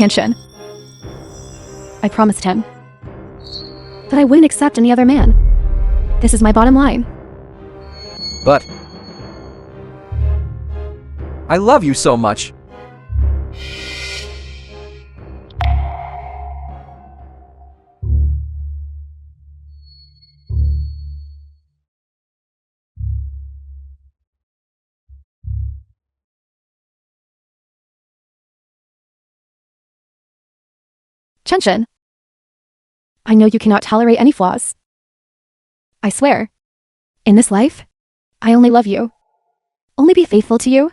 Hanshin. I promised him that I wouldn't accept any other man. This is my bottom line. But I love you so much. Hanshin, I know you cannot tolerate any flaws. I swear, in this life, I only love you. Only be faithful to you.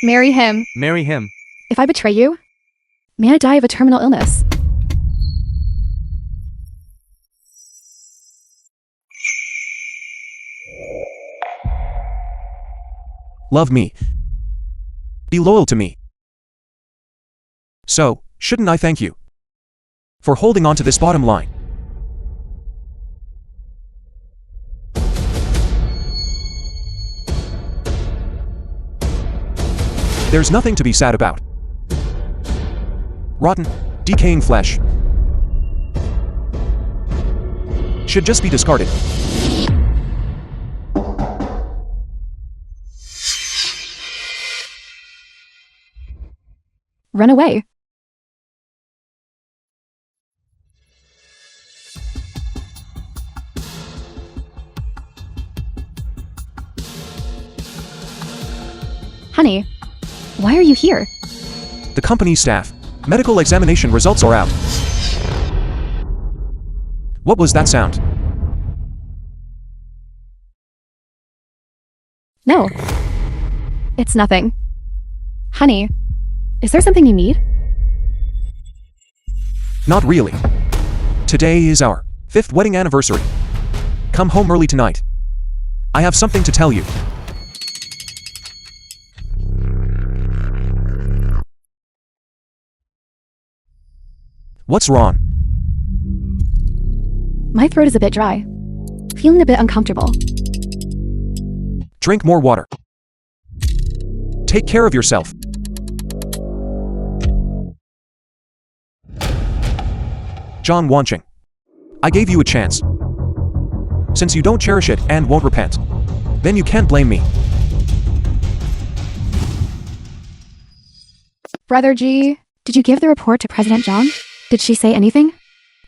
Marry him. Marry him. If I betray you, may I die of a terminal illness. Love me. Be loyal to me. So, shouldn't I thank you for holding on to this bottom line? There's nothing to be sad about. Rotten, decaying flesh should just be discarded. Run away. Honey, why are you here? The company staff. Medical examination results are out. What was that sound? No. It's nothing. Honey, is there something you need? Not really. Today is our 5th wedding anniversary. Come home early tonight. I have something to tell you. What's wrong? My throat is a bit dry. Feeling a bit uncomfortable. Drink more water. Take care of yourself. John Wanching, I gave you a chance. Since you don't cherish it and won't repent, then you can't blame me. Brother G, did you give the report to President John? Did she say anything?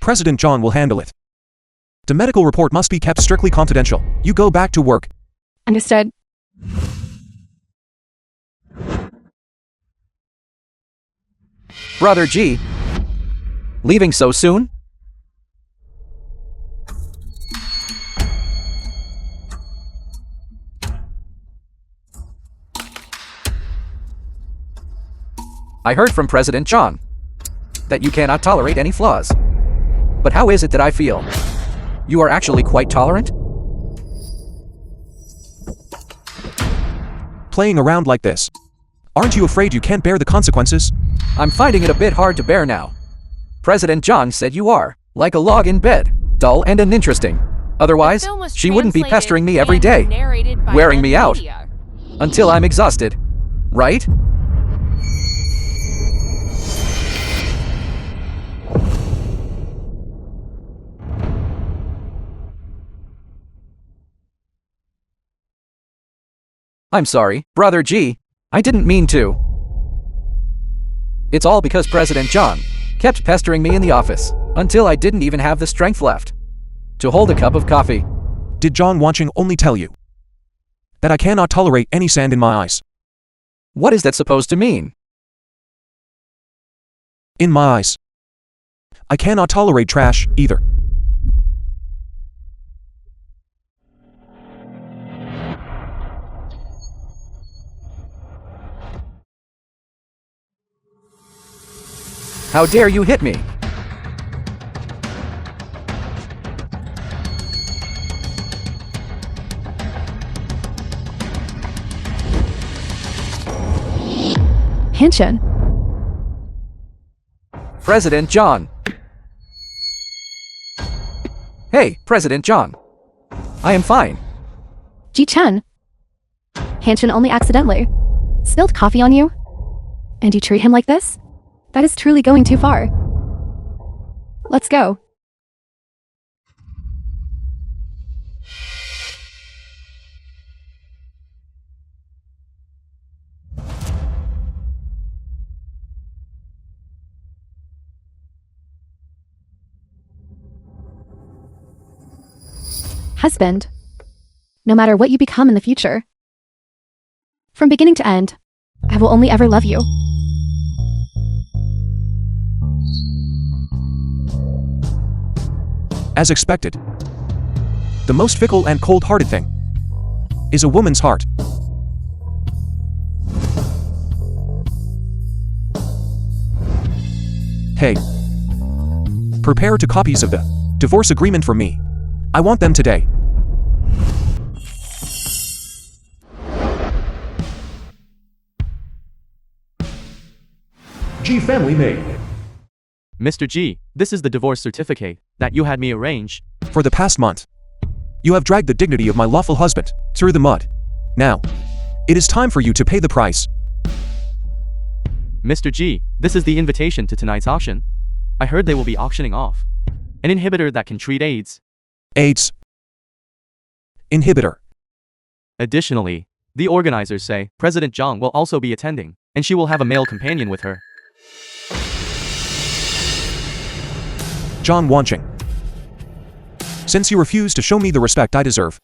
President John will handle it. The medical report must be kept strictly confidential. You go back to work. Understood. Brother G, leaving so soon? I heard from President John that you cannot tolerate any flaws. But how is it that I feel? You are actually quite tolerant? Playing around like this. Aren't you afraid you can't bear the consequences? I'm finding it a bit hard to bear now. President John said you are, like a log in bed, dull and uninteresting. Otherwise, she wouldn't be pestering me every day, wearing me out, until I'm exhausted. Right? I'm sorry, Brother G. I didn't mean to. It's all because President John kept pestering me in the office until I didn't even have the strength left to hold a cup of coffee. Did John Wanching only tell you that I cannot tolerate any sand in my eyes? What is that supposed to mean? In my eyes. I cannot tolerate trash, either. How dare you hit me? Hanshin. President John. Hey, President John. I am fine. Ji-Chen. Hanshin only accidentally spilled coffee on you? And you treat him like this? That is truly going too far. Let's go. Husband. No matter what you become in the future, from beginning to end, I will only ever love you. As expected, the most fickle and cold-hearted thing is a woman's heart. Hey, prepare 2 copies of the divorce agreement for me. I want them today. G family made. Mr. G, this is the divorce certificate that you had me arrange. For the past month, you have dragged the dignity of my lawful husband through the mud. Now, it is time for you to pay the price. Mr. G, this is the invitation to tonight's auction. I heard they will be auctioning off an inhibitor that can treat AIDS. AIDS. Inhibitor. Additionally, the organizers say President Zhang will also be attending, and she will have a male companion with her. John Wanching. Since you refuse to show me the respect I deserve,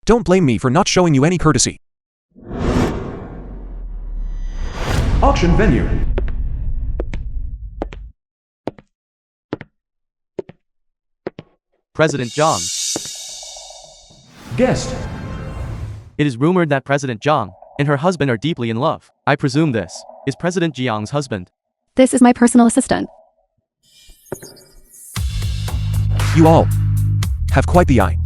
don't blame me for not showing you any courtesy. Auction venue. President Zhang. Guest. It is rumored that President Zhang and her husband are deeply in love. I presume this is President Jiang's husband. This is my personal assistant. You all have quite the eye.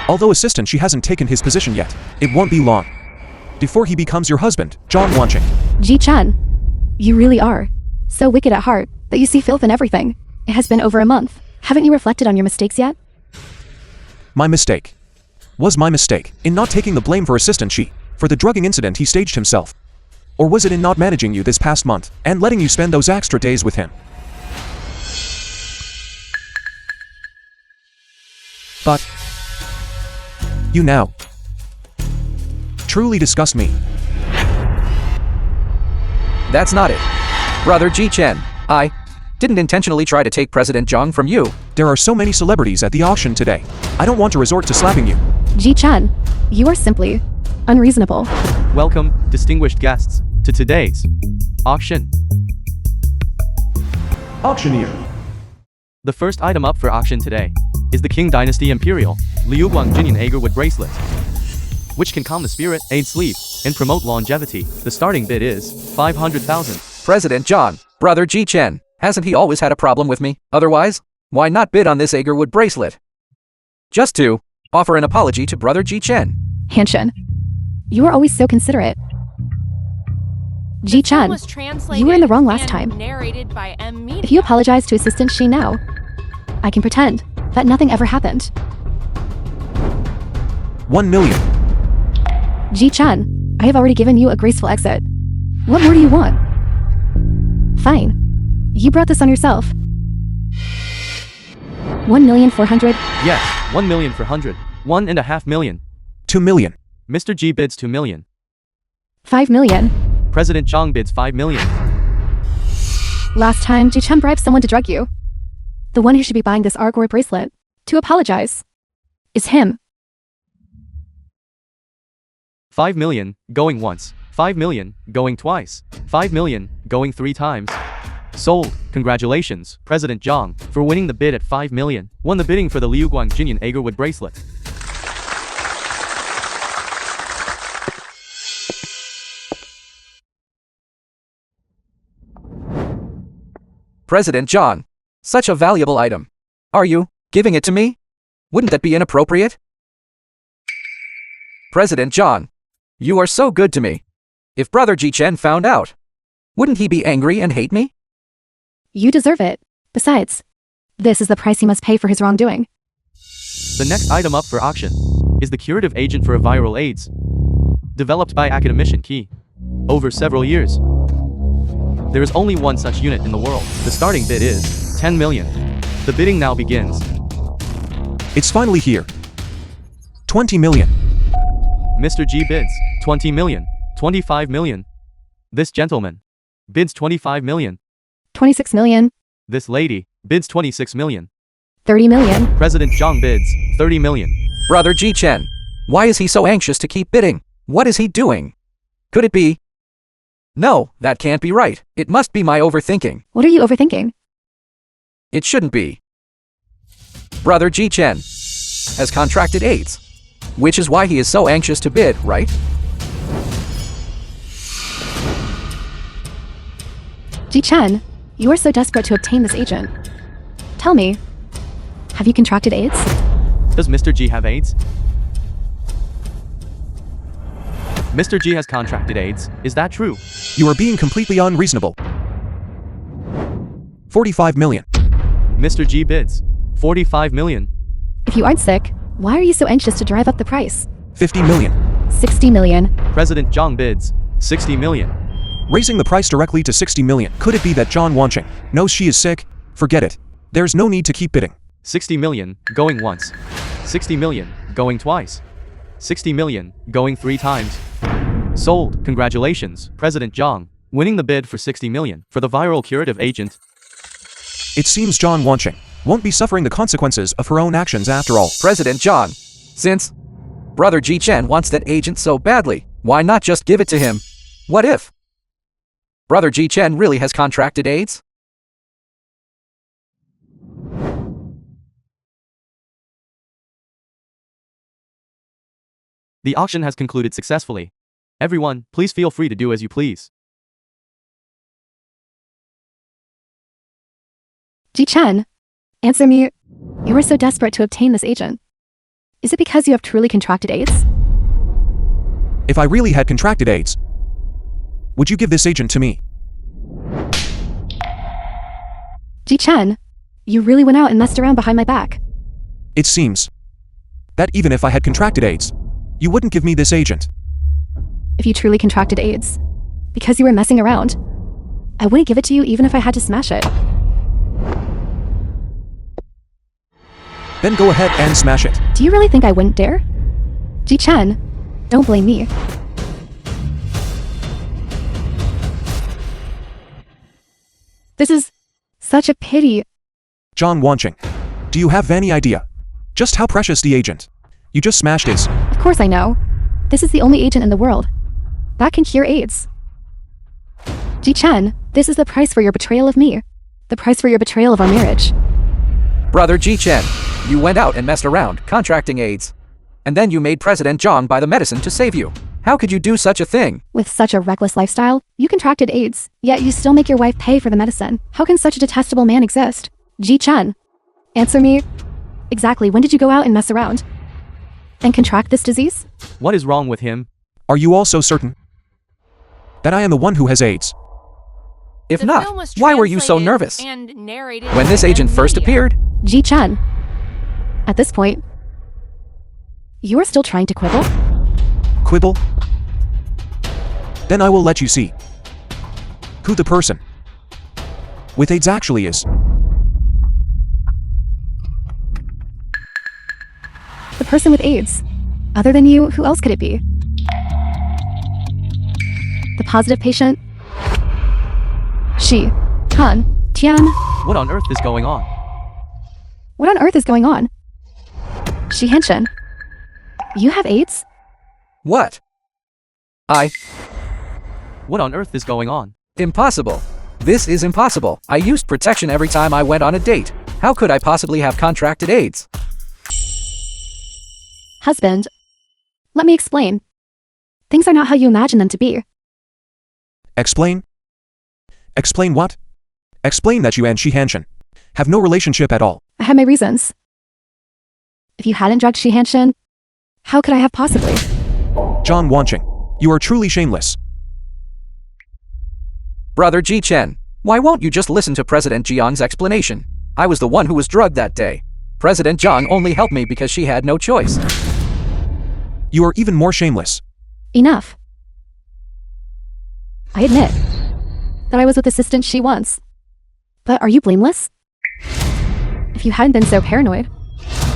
Although assistant, she hasn't taken his position yet. It won't be long before he becomes your husband, John Wanching. Ji-chan, you really are so wicked at heart that you see filth in everything. It has been over a month. Haven't you reflected on your mistakes yet? My mistake was my mistake in not taking the blame for assistant Shi for the drugging incident he staged himself. Or was it in not managing you this past month and letting you spend those extra days with him? But you now truly disgust me. That's not it. Brother Ji-chen, I didn't intentionally try to take President Zhang from you. There are so many celebrities at the auction today. I don't want to resort to slapping you. Ji-chan, you are simply unreasonable. Welcome, distinguished guests, to today's auction. Auctioneer. The first item up for auction today is the Qing Dynasty Imperial Liu Guangjinyan Agarwood bracelet, which can calm the spirit, aid sleep, and promote longevity. The starting bid is 500,000. President Zhang, Brother Ji-chen, hasn't he always had a problem with me? Otherwise, why not bid on this Agarwood bracelet? Just to offer an apology to Brother Ji-chen. Hanshin, you are always so considerate. Ji-chan, you were in the wrong last time. If you apologize to Assistant Shi now, I can pretend that nothing ever happened. 1 million. Ji-chan, I have already given you a graceful exit. What more do you want? Fine. You brought this on yourself. 1,400,000. Yes, 1 million for 100. 1.5 million. 2 million. Mr. G bids 2 million. 5 million. President Zhang bids 5 million. Last time, Ji-chan bribed someone to drug you. The one who should be buying this Argor bracelet to apologize is him. 5 million, going once. 5 million, going twice. 5 million, going 3 times. Sold. Congratulations, President Zhang, for winning the bid at 5 million. Won the bidding for the Liu Guangjinyan Agarwood bracelet. President Zhang, such a valuable item. Are you giving it to me? Wouldn't that be inappropriate? President John, you are so good to me. If Brother Ji Chen found out, wouldn't he be angry and hate me? You deserve it. Besides, this is the price he must pay for his wrongdoing. The next item up for auction is the curative agent for a viral AIDS, developed by academician Key. Over several years, there is only one such unit in the world. The starting bid is 10 million. The bidding now begins. It's finally here. 20 million. Mr. G bids 20 million, 25 million. This gentleman bids 25 million. 26 million. This lady bids 26 million. 30 million. President Zhang bids 30 million. Brother Ji Chen, why is he so anxious to keep bidding? What is he doing? Could it be? No, that can't be right. It must be my overthinking. What are you overthinking? It shouldn't be. Brother Ji Chen has contracted AIDS, which is why he is so anxious to bid, right? Ji Chen, you are so desperate to obtain this agent. Tell me, have you contracted AIDS? Does Mr. G have AIDS? Mr. G has contracted AIDS, is that true? You are being completely unreasonable. 45 million. Mr. G bids 45 million. If you aren't sick, why are you so anxious to drive up the price? 50 million. 60 million. President Zhang bids 60 million. Raising the price directly to 60 million. Could it be that John Wanching knows she is sick? Forget it. There's no need to keep bidding. 60 million, going once. 60 million, going twice. 60 million, going 3 times. Sold. Congratulations, President Zhang, winning the bid for 60 million for the viral curative agent. It seems John Wanching won't be suffering the consequences of her own actions after all. President John, since Brother Ji Chen wants that agent so badly, why not just give it to him? What if Brother Ji Chen really has contracted AIDS? The auction has concluded successfully. Everyone, please feel free to do as you please. Ji Chen, answer me. You are so desperate to obtain this agent. Is it because you have truly contracted AIDS? If I really had contracted AIDS, would you give this agent to me? Ji Chen, you really went out and messed around behind my back. It seems that even if I had contracted AIDS, you wouldn't give me this agent. If you truly contracted AIDS, because you were messing around, I wouldn't give it to you even if I had to smash it. Then go ahead and smash it. Do you really think I wouldn't dare? Ji Chen, don't blame me. This is such a pity. John Wanching, do you have any idea just how precious the agent you just smashed is? Of course I know. This is the only agent in the world that can cure AIDS. Ji Chen, this is the price for your betrayal of me. The price for your betrayal of our marriage. Brother Ji Chen, you went out and messed around, contracting AIDS. And then you made President Zhang buy the medicine to save you. How could you do such a thing? With such a reckless lifestyle, you contracted AIDS, yet you still make your wife pay for the medicine. How can such a detestable man exist? Ji Chen, answer me. Exactly when did you go out and mess around? And contract this disease? What is wrong with him? Are you all so certain that I am the one who has AIDS? If not, why were you so nervous when this agent first appeared? Ji Chen, at this point, you are still trying to quibble? Quibble? Then I will let you see who the person with AIDS actually is. The person with AIDS. Other than you, who else could it be? The positive patient? She. Han. Tian. What on earth is going on? What on earth is going on? Shi Henshin. You have AIDS? What? What on earth is going on? Impossible. This is impossible. I used protection every time I went on a date. How could I possibly have contracted AIDS? Husband, let me explain. Things are not how you imagine them to be. Explain? Explain what? Explain that you and Shi Hanshin have no relationship at all. I had my reasons. If you hadn't drugged Shi Hanshin, how could I have possibly? John Wanching, you are truly shameless. Brother Ji Chen, why won't you just listen to President Jiang's explanation? I was the one who was drugged that day. President Jiang only helped me because she had no choice. You are even more shameless. Enough. I admit that I was with Assistant Shi once. But are you blameless? If you hadn't been so paranoid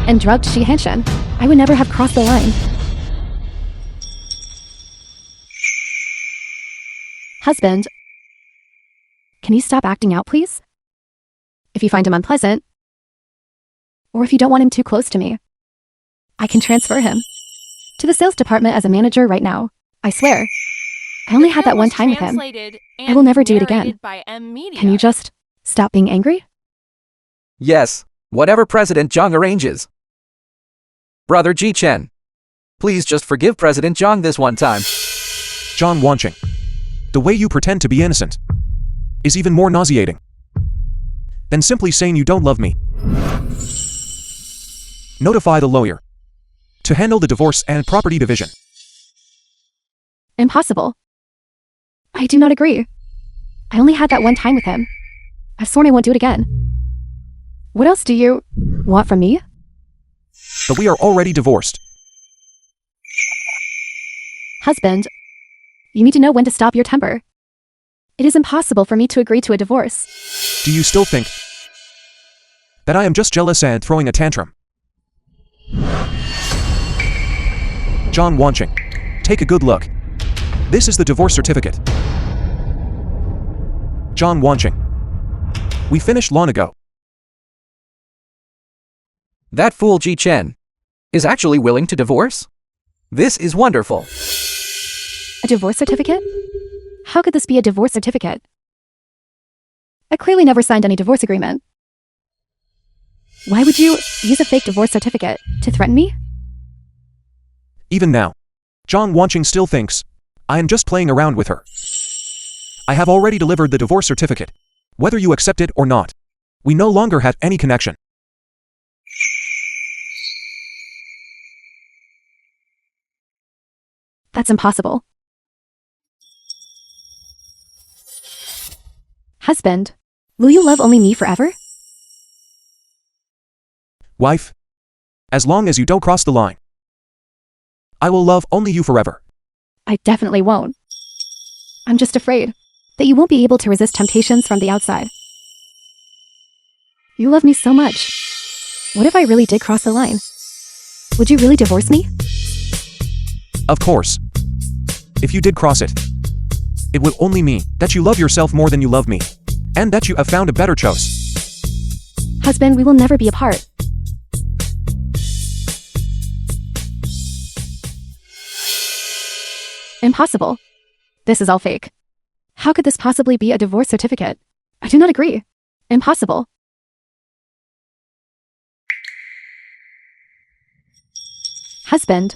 and drugged Shi Hanshen, I would never have crossed the line. Husband, can you stop acting out, please? If you find him unpleasant, or if you don't want him too close to me, I can transfer him to the sales department as a manager right now. I swear, I only had that one time with him. I will never do it again. Can you just stop being angry? Yes, whatever President Jiang arranges. Brother Ji Chen, please just forgive President Jiang this one time. John Wanching, the way you pretend to be innocent is even more nauseating than simply saying you don't love me. Notify the lawyer to handle the divorce and property division. Impossible. I do not agree. I only had that one time with him. I've sworn I won't do it again. What else do you want from me? But we are already divorced. Husband, you need to know when to stop your temper. It is impossible for me to agree to a divorce. Do you still think that I am just jealous and throwing a tantrum? John Wanching, take a good look. This is the divorce certificate. John Wanching, we finished long ago. That fool Ji Chen is actually willing to divorce? This is wonderful. A divorce certificate? How could this be a divorce certificate? I clearly never signed any divorce agreement. Why would you use a fake divorce certificate to threaten me? Even now, John Wanching still thinks I am just playing around with her. I have already delivered the divorce certificate. Whether you accept it or not, we no longer have any connection. That's impossible. Husband, will you love only me forever? Wife, as long as you don't cross the line, I will love only you forever. I definitely won't. I'm just afraid that you won't be able to resist temptations from the outside. You love me so much. What if I really did cross the line? Would you really divorce me? Of course. If you did cross it, it would only mean that you love yourself more than you love me, and that you have found a better choice. Husband, we will never be apart. Impossible. This is all fake. How could this possibly be a divorce certificate? I do not agree. Impossible. Husband.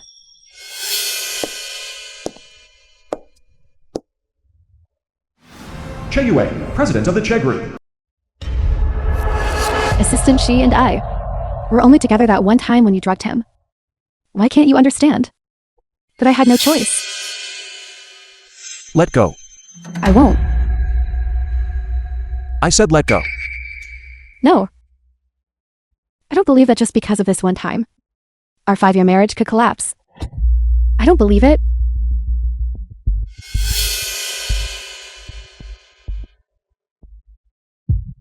Che Yue, president of the Che Group. Assistant Shi and I were only together that one time when you drugged him. Why can't you understand that I had no choice? Let go. I won't. I said let go. No. I don't believe that just because of this one time, our 5-year marriage could collapse. I don't believe it.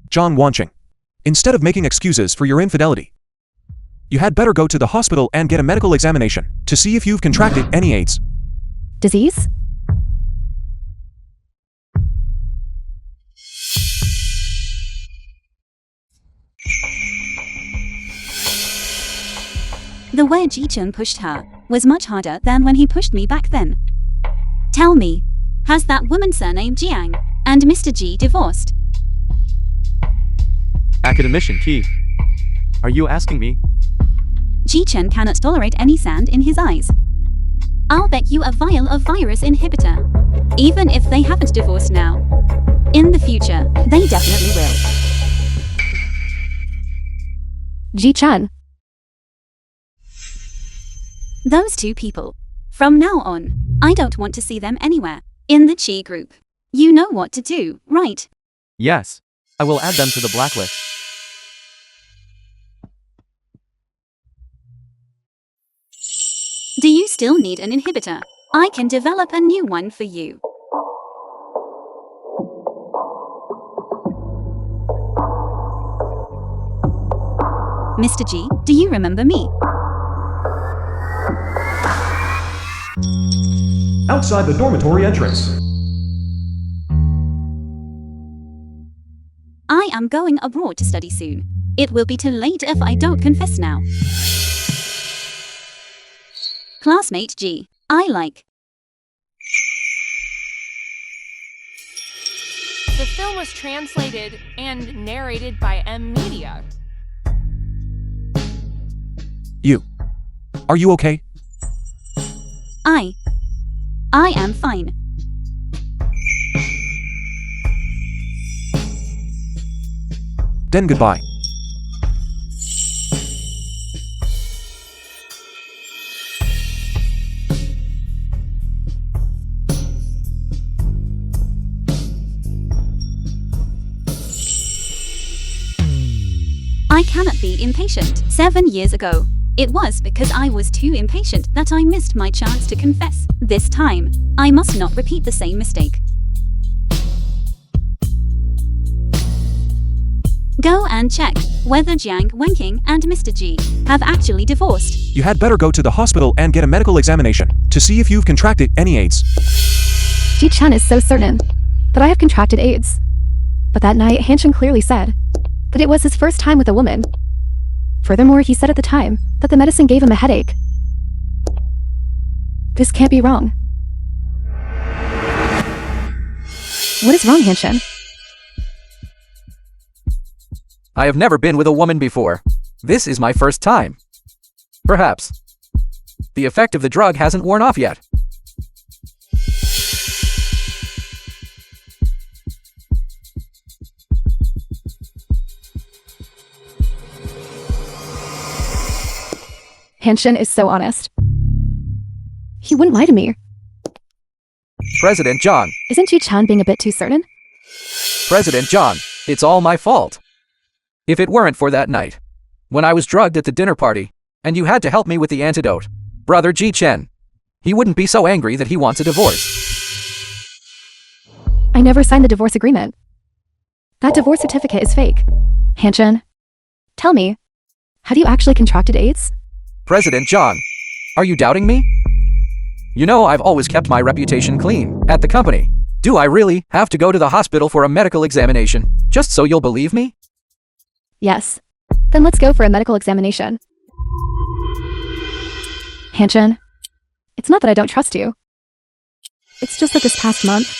John Wanching, instead of making excuses for your infidelity, you had better go to the hospital and get a medical examination to see if you've contracted any AIDS. Disease? The way Ji Chen pushed her was much harder than when he pushed me back then. Tell me, has that woman surnamed Jiang and Mr. Ji divorced? Academician Key. Are you asking me? Ji Chen cannot tolerate any sand in his eyes. I'll bet you a vial of virus inhibitor. Even if they haven't divorced now, in the future, they definitely will. Ji Chen. Those two people From now on, I don't want to see them anywhere in the Chi group. You know what to do, right? Yes. I will add them to the blacklist. Do you still need an inhibitor? I can develop a new one for you. Mr. G, do you remember me? Outside the dormitory entrance. I am going abroad to study soon. It will be too late if I don't confess now. Classmate G, I like. The film was translated and narrated by M Media. You. Are you okay? I am fine. Then goodbye. I cannot be impatient. 7 years ago, it was because I was too impatient that I missed my chance to confess. This time, I must not repeat the same mistake. Go and check whether Jiang Wenqing and Mr. G have actually divorced. You had better go to the hospital and get a medical examination to see if you've contracted any AIDS. Ji Chen is so certain that I have contracted AIDS. But that night, Hanchen clearly said that it was his first time with a woman. Furthermore, he said at the time that the medicine gave him a headache. This can't be wrong. What is wrong, Hanchen? I have never been with a woman before. This is my first time. Perhaps the effect of the drug hasn't worn off yet. Hanchen is so honest. He wouldn't lie to me. President John. Isn't Ji Chen being a bit too certain? President John, it's all my fault. If it weren't for that night, when I was drugged at the dinner party, and you had to help me with the antidote, Brother Ji Chen, he wouldn't be so angry that he wants a divorce. I never signed the divorce agreement. That divorce certificate is fake. Hanchen, tell me, have you actually contracted AIDS? President John, are you doubting me? You know I've always kept my reputation clean at the company. Do I really have to go to the hospital for a medical examination, just so you'll believe me? Yes. Then let's go for a medical examination. Hanchen, it's not that I don't trust you. It's just that this past month,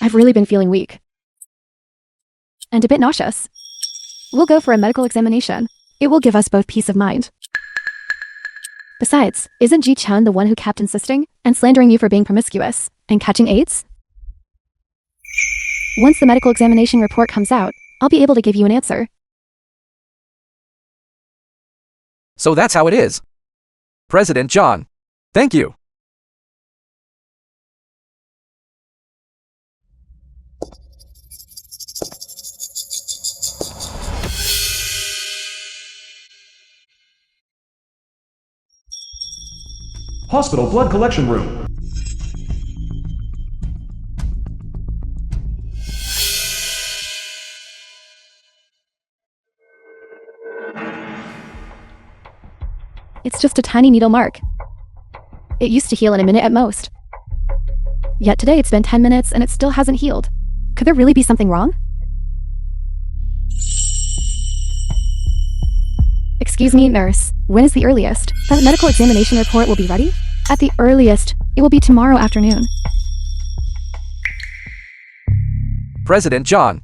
I've really been feeling weak. And a bit nauseous. We'll go for a medical examination. It will give us both peace of mind. Besides, isn't Ji Chen the one who kept insisting and slandering you for being promiscuous and catching AIDS? Once the medical examination report comes out, I'll be able to give you an answer. So that's how it is. President John, thank you. Hospital blood collection room. It's just a tiny needle mark. It used to heal in a minute at most. Yet today it's been 10 minutes and it still hasn't healed. Could there really be something wrong? Excuse me, nurse. When is the earliest that the medical examination report will be ready? At the earliest, it will be tomorrow afternoon. President John,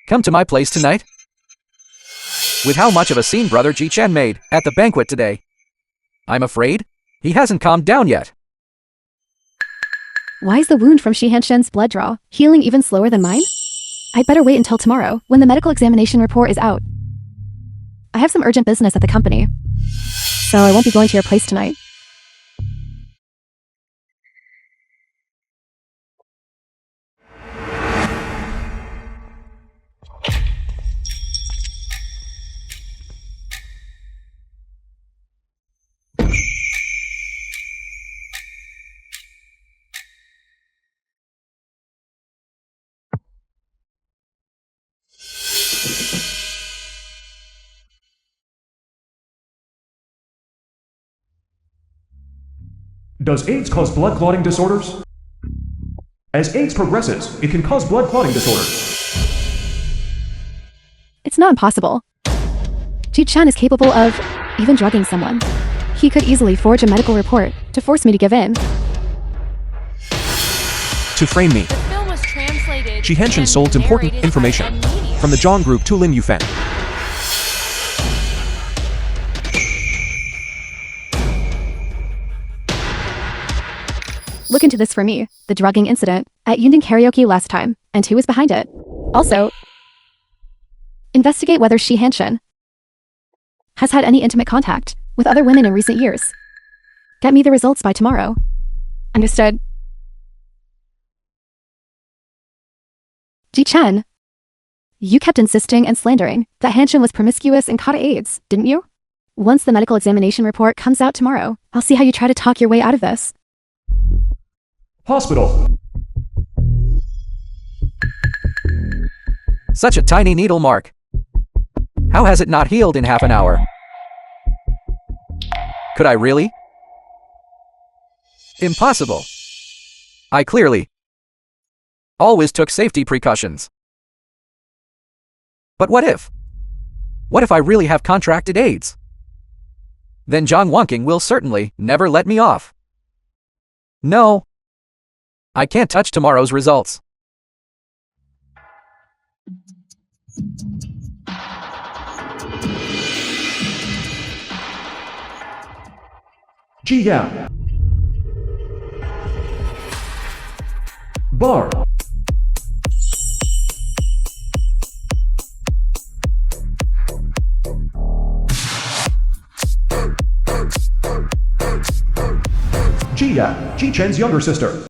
come to my place tonight. With how much of a scene Brother Ji Chen made at the banquet today, I'm afraid he hasn't calmed down yet. Why is the wound from Shi Hanshen's blood draw healing even slower than mine? I'd better wait until tomorrow when the medical examination report is out. I have some urgent business at the company, so I won't be going to your place tonight. Does AIDS cause blood clotting disorders? As AIDS progresses, it can cause blood clotting disorders. It's not impossible. Ji Chen is capable of even drugging someone. He could easily forge a medical report to force me to give in. To frame me, The film was translated Ji Henshin and sold important narrated by information M Media. from the Zhang Group to Lin Yufan. Look into this for me. The drugging incident at Yundin Karaoke last time, and who was behind it. Also, investigate whether Ji Henshin has had any intimate contact with other women in recent years. Get me the results by tomorrow. Understood? Ji Chen, you kept insisting and slandering that Henshin was promiscuous and caught AIDS, didn't you? Once the medical examination report comes out tomorrow, I'll see how you try to talk your way out of this. Hospital. Such a tiny needle mark. How has it not healed in half an hour? Could I really? Impossible. I clearly always took safety precautions. But what if? What if I really have contracted AIDS? Then Zhang Wanking will certainly never let me off. No. I can't touch tomorrow's results. Ji Yao. Bar. Ji Yao, Ji Chen's younger sister.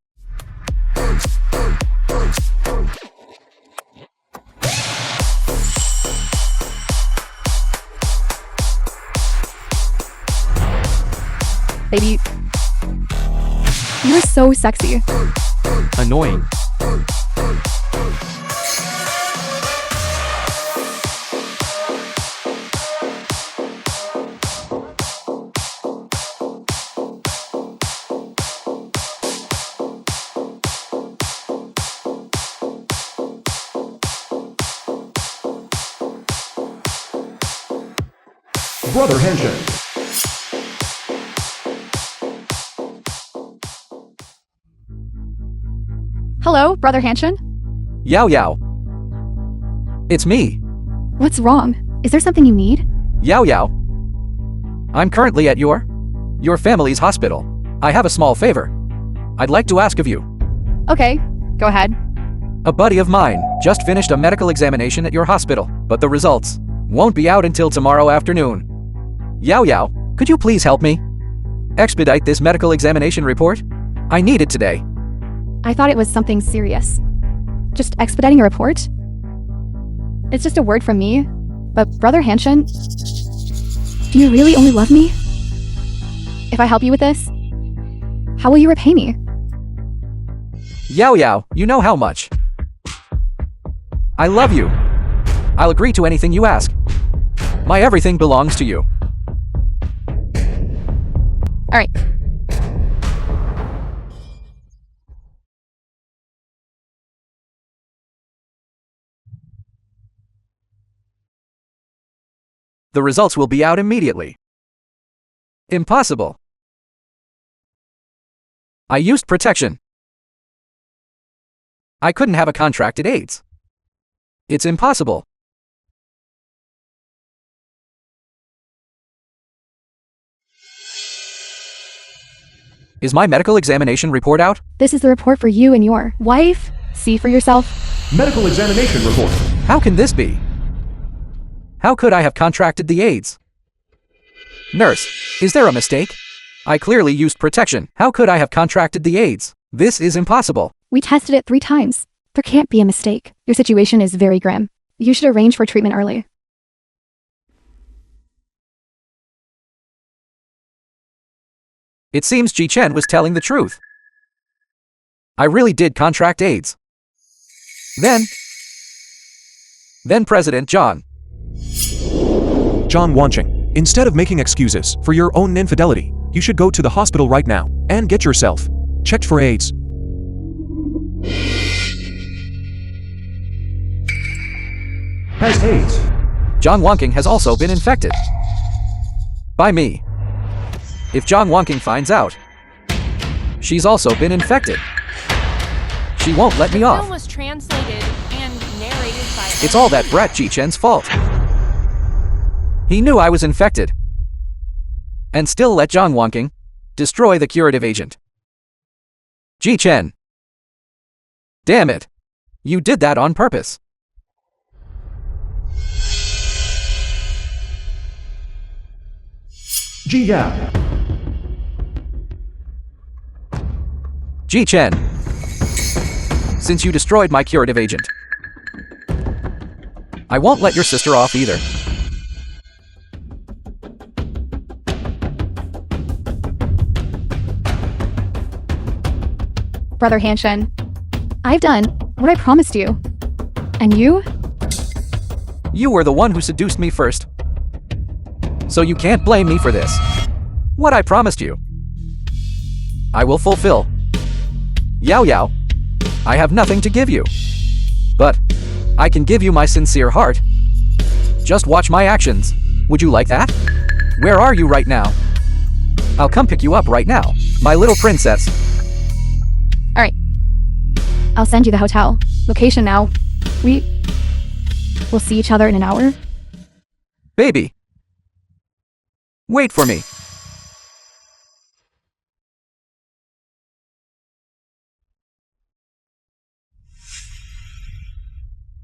Baby, you're so sexy. Annoying. Brother Henshin. Hello, Brother Henshin? Yao Yao. It's me. What's wrong? Is there something you need? Yao Yao. I'm currently at your family's hospital. I have a small favor I'd like to ask of you. Okay, go ahead. A buddy of mine just finished a medical examination at your hospital, but the results won't be out until tomorrow afternoon. Yao Yao, could you please help me expedite this medical examination report? I need it today. I thought it was something serious. Just expediting a report? It's just a word from me. But Brother Henshin, do you really only love me? If I help you with this, how will you repay me? Yao Yao, you know how much I love you. I'll agree to anything you ask. My everything belongs to you. All right. The results will be out immediately. Impossible. I used protection. I couldn't have a contracted AIDS. It's impossible. Is my medical examination report out? This is the report for you and your wife. See for yourself. Medical examination report. How can this be? How could I have contracted the AIDS? Nurse, is there a mistake? I clearly used protection. How could I have contracted the AIDS? This is impossible. We tested it 3 times. There can't be a mistake. Your situation is very grim. You should arrange for treatment early. It seems Ji Chen was telling the truth. I really did contract AIDS. Then President Zhang Zhang Wanqing, instead of making excuses for your own infidelity, you should go to the hospital right now. And get yourself checked for AIDS. Has AIDS. Zhang Wanqing has also been infected. By me. If Zhang Wanqing finds out, she's also been infected. She won't let me The film off. was translated and narrated by It's all that brat Ji Chen's fault. He knew I was infected. And still let Zhang Wanqing destroy the curative agent. Ji Chen. Damn it. You did that on purpose. Ji Yao. Ji Chen. Since you destroyed my curative agent, I won't let your sister off either. Brother Hanshin, I've done what I promised you. And you? You were the one who seduced me first. So you can't blame me for this. What I promised you, I will fulfill. Yao Yao, I have nothing to give you. But I can give you my sincere heart. Just watch my actions. Would you like that? Where are you right now? I'll come pick you up right now, my little princess. Alright. I'll send you the hotel. Location now. We'll see each other in an hour. Baby. Wait for me.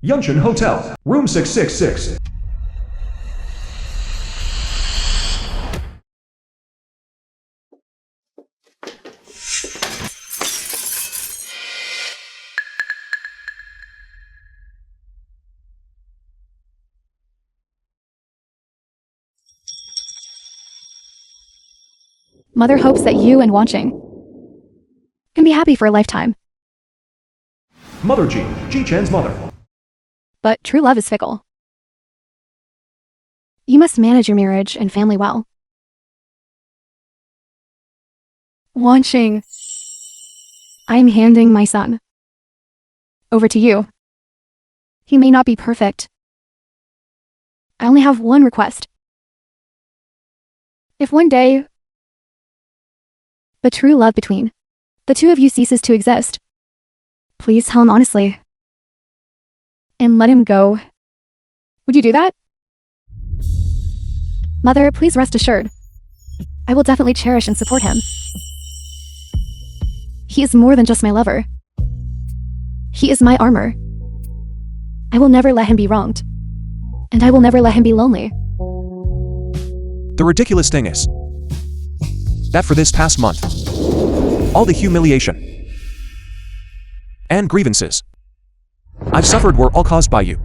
Yunshan Hotel, room 666. Mother hopes that you and Wanqing can be happy for a lifetime. Mother Ji, Ji Chen's mother. But true love is fickle. You must manage your marriage and family well. Wanqing, I'm handing my son over to you. He may not be perfect. I only have one request. If one day the true love between the two of you ceases to exist, please tell him honestly and let him go. Would you do that? Mother, please rest assured. I will definitely cherish and support him. He is more than just my lover. He is my armor. I will never let him be wronged. And I will never let him be lonely. The ridiculous thing is that for this past month, all the humiliation and grievances I've suffered were all caused by you.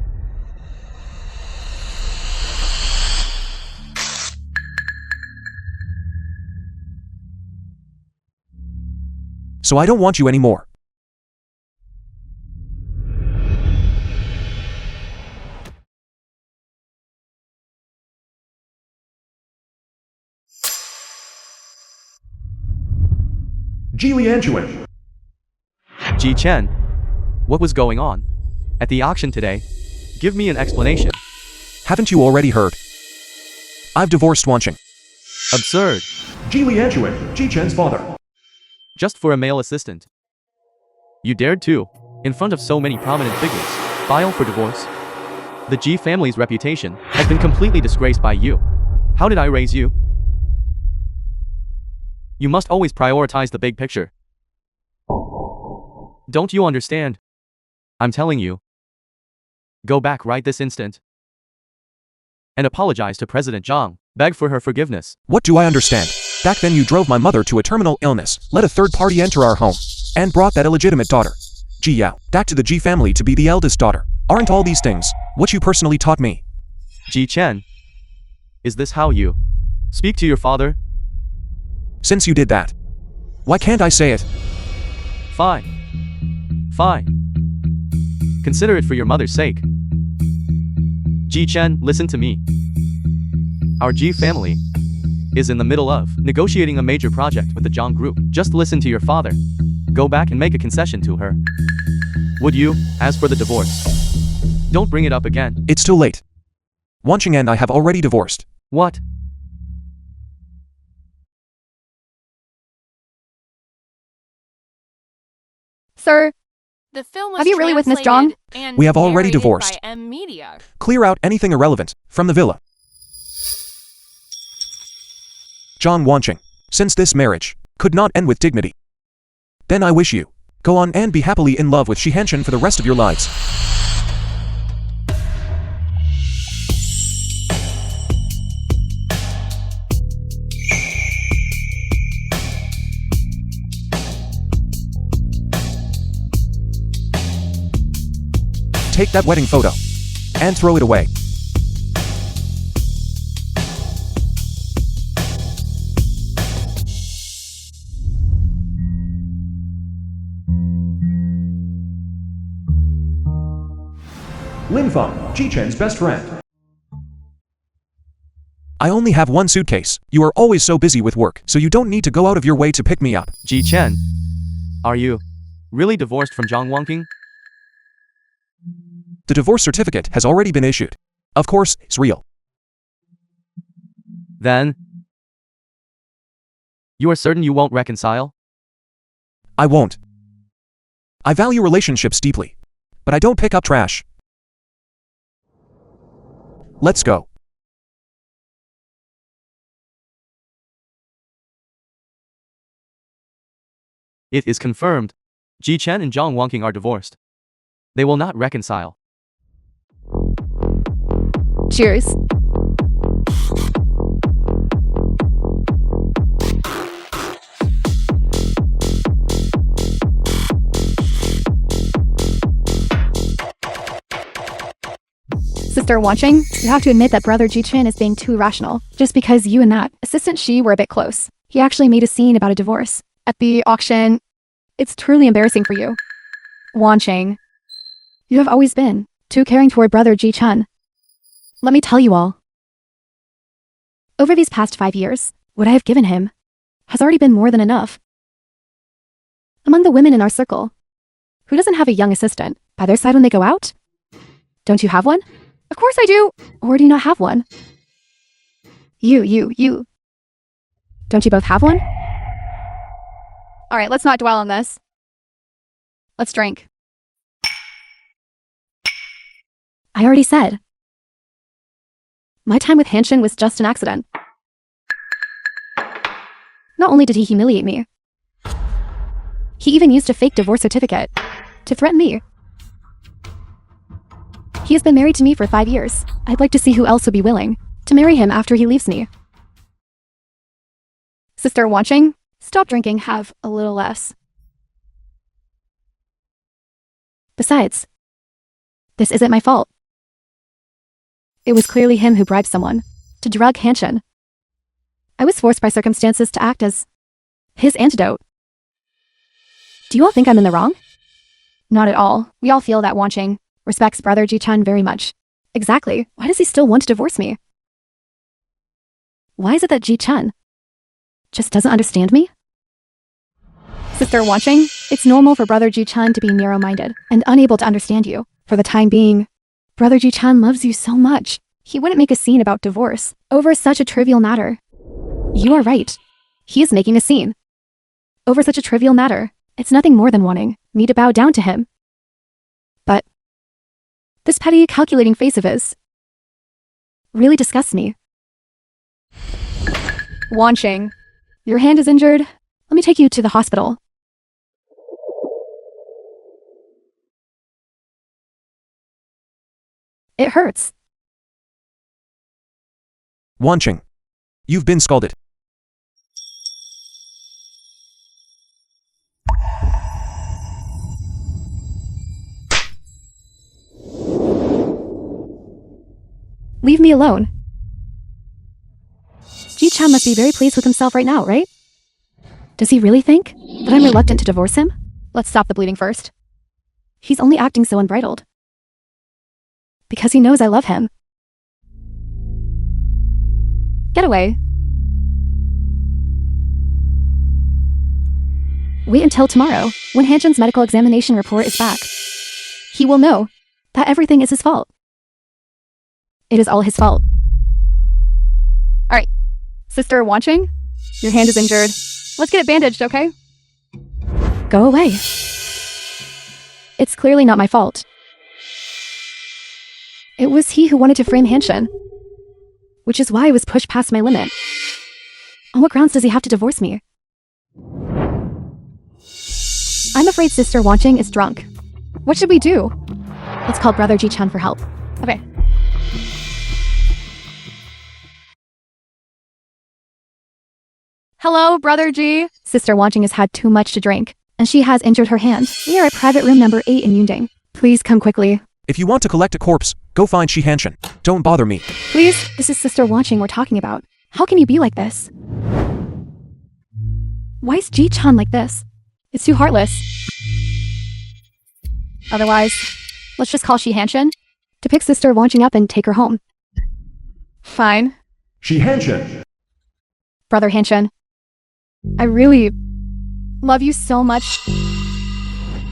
So I don't want you anymore. Ji Lianjuan. Ji Chen, what was going on at the auction today? Give me an explanation. Haven't you already heard? I've divorced Wanqing. Absurd. Ji Lianjuan, Ji Chen's father. Just for a male assistant. You dared to, in front of so many prominent figures, file for divorce. The Ji family's reputation has been completely disgraced by you. How did I raise you? You must always prioritize the big picture. Don't you understand? I'm telling you. Go back right this instant and apologize to President Zhang. Beg for her forgiveness. What do I understand? Back then you drove my mother to a terminal illness, let a third party enter our home, and brought that illegitimate daughter, Ji Yao, back to the Ji family to be the eldest daughter. Aren't all these things what you personally taught me? Ji Chen, is this how you speak to your father? Since you did that, why can't I say it? Fine. Fine. Consider it for your mother's sake. Ji Chen, listen to me. Our Ji family is in the middle of negotiating a major project with the Zhang group. Just listen to your father. Go back and make a concession to her. Would you? As for the divorce, don't bring it up again. It's too late. Wanqing and I have already divorced. What? Sir, The film was have you really with Miss translated Zhang? and We have already narrated divorced. by M Media. Clear out anything irrelevant from the villa. John Wanqing, since this marriage could not end with dignity, then I wish you go on and be happily in love with Shihanshan for the rest of your lives. Take that wedding photo and throw it away. Lin Feng, Ji-chen's best friend. I only have one suitcase. You are always so busy with work, so you don't need to go out of your way to pick me up. Ji-chen, are you really divorced from Zhang Wanqing? The divorce certificate has already been issued. Of course, it's real. Then, you are certain you won't reconcile? I won't. I value relationships deeply, but I don't pick up trash. Let's go. It is confirmed. Ji-chen and Zhang Wanqing are divorced. They will not reconcile. Cheers. Sister Wanqing, you have to admit that brother Ji-chen is being too irrational. Just because you and that assistant Shi were a bit close. He actually made a scene about a divorce. At the auction, it's truly embarrassing for you. Wanqing, you have always been too caring toward brother Ji-chen. Let me tell you all. Over these past 5 years, what I have given him has already been more than enough. Among the women in our circle, who doesn't have a young assistant by their side when they go out? Don't you have one? Of course I do. Or do you not have one? You. Don't you both have one? All right, let's not dwell on this. Let's drink. I already said. My time with Hanshin was just an accident. Not only did he humiliate me, he even used a fake divorce certificate to threaten me. He has been married to me for 5 years. I'd like to see who else would be willing to marry him after he leaves me. Sister Wanqing, stop drinking, have a little less. Besides, this isn't my fault. It was clearly him who bribed someone to drug Hanshin. I was forced by circumstances to act as his antidote. Do you all think I'm in the wrong? Not at all. We all feel that Wanqing respects brother Ji-chen very much. Exactly. Why does he still want to divorce me? Why is it that Ji-chen just doesn't understand me? Sister Wanqing, it's normal for brother Ji-chen to be narrow-minded and unable to understand you. For the time being, brother Ji-chen loves you so much. He wouldn't make a scene about divorce over such a trivial matter. You are right. He is making a scene over such a trivial matter. It's nothing more than wanting me to bow down to him. But this petty, calculating face of his really disgusts me. Wanqing, your hand is injured. Let me take you to the hospital. It hurts. Wanqing, you've been scalded. Leave me alone. Ji-chen must be very pleased with himself right now, right? Does he really think that I'm reluctant to divorce him? Let's stop the bleeding first. He's only acting so unbridled because he knows I love him. Get away. Wait until tomorrow, when Hanchan's medical examination report is back. He will know that everything is his fault. It is all his fault. Alright, Sister watching? Your hand is injured. Let's get it bandaged, okay? Go away. It's clearly not my fault. It was he who wanted to frame Hanchan, which is why I was pushed past my limit. On what grounds does he have to divorce me? I'm afraid Sister watching is drunk. What should we do? Let's call Brother Ji-chan for help. Okay. Hello, Brother G. Sister watching has had too much to drink, and she has injured her hand. We are at private room number 8 in Yunding. Please come quickly. If you want to collect a corpse, go find Shi Hanshan. Don't bother me. Please, this is Sister watching we're talking about. How can you be like this? Why is Ji-chan like this? It's too heartless. Otherwise, let's just call Shi Hanshan to pick Sister watching up and take her home. Fine. Shi Hanshan. Brother Hanshan, I really love you so much.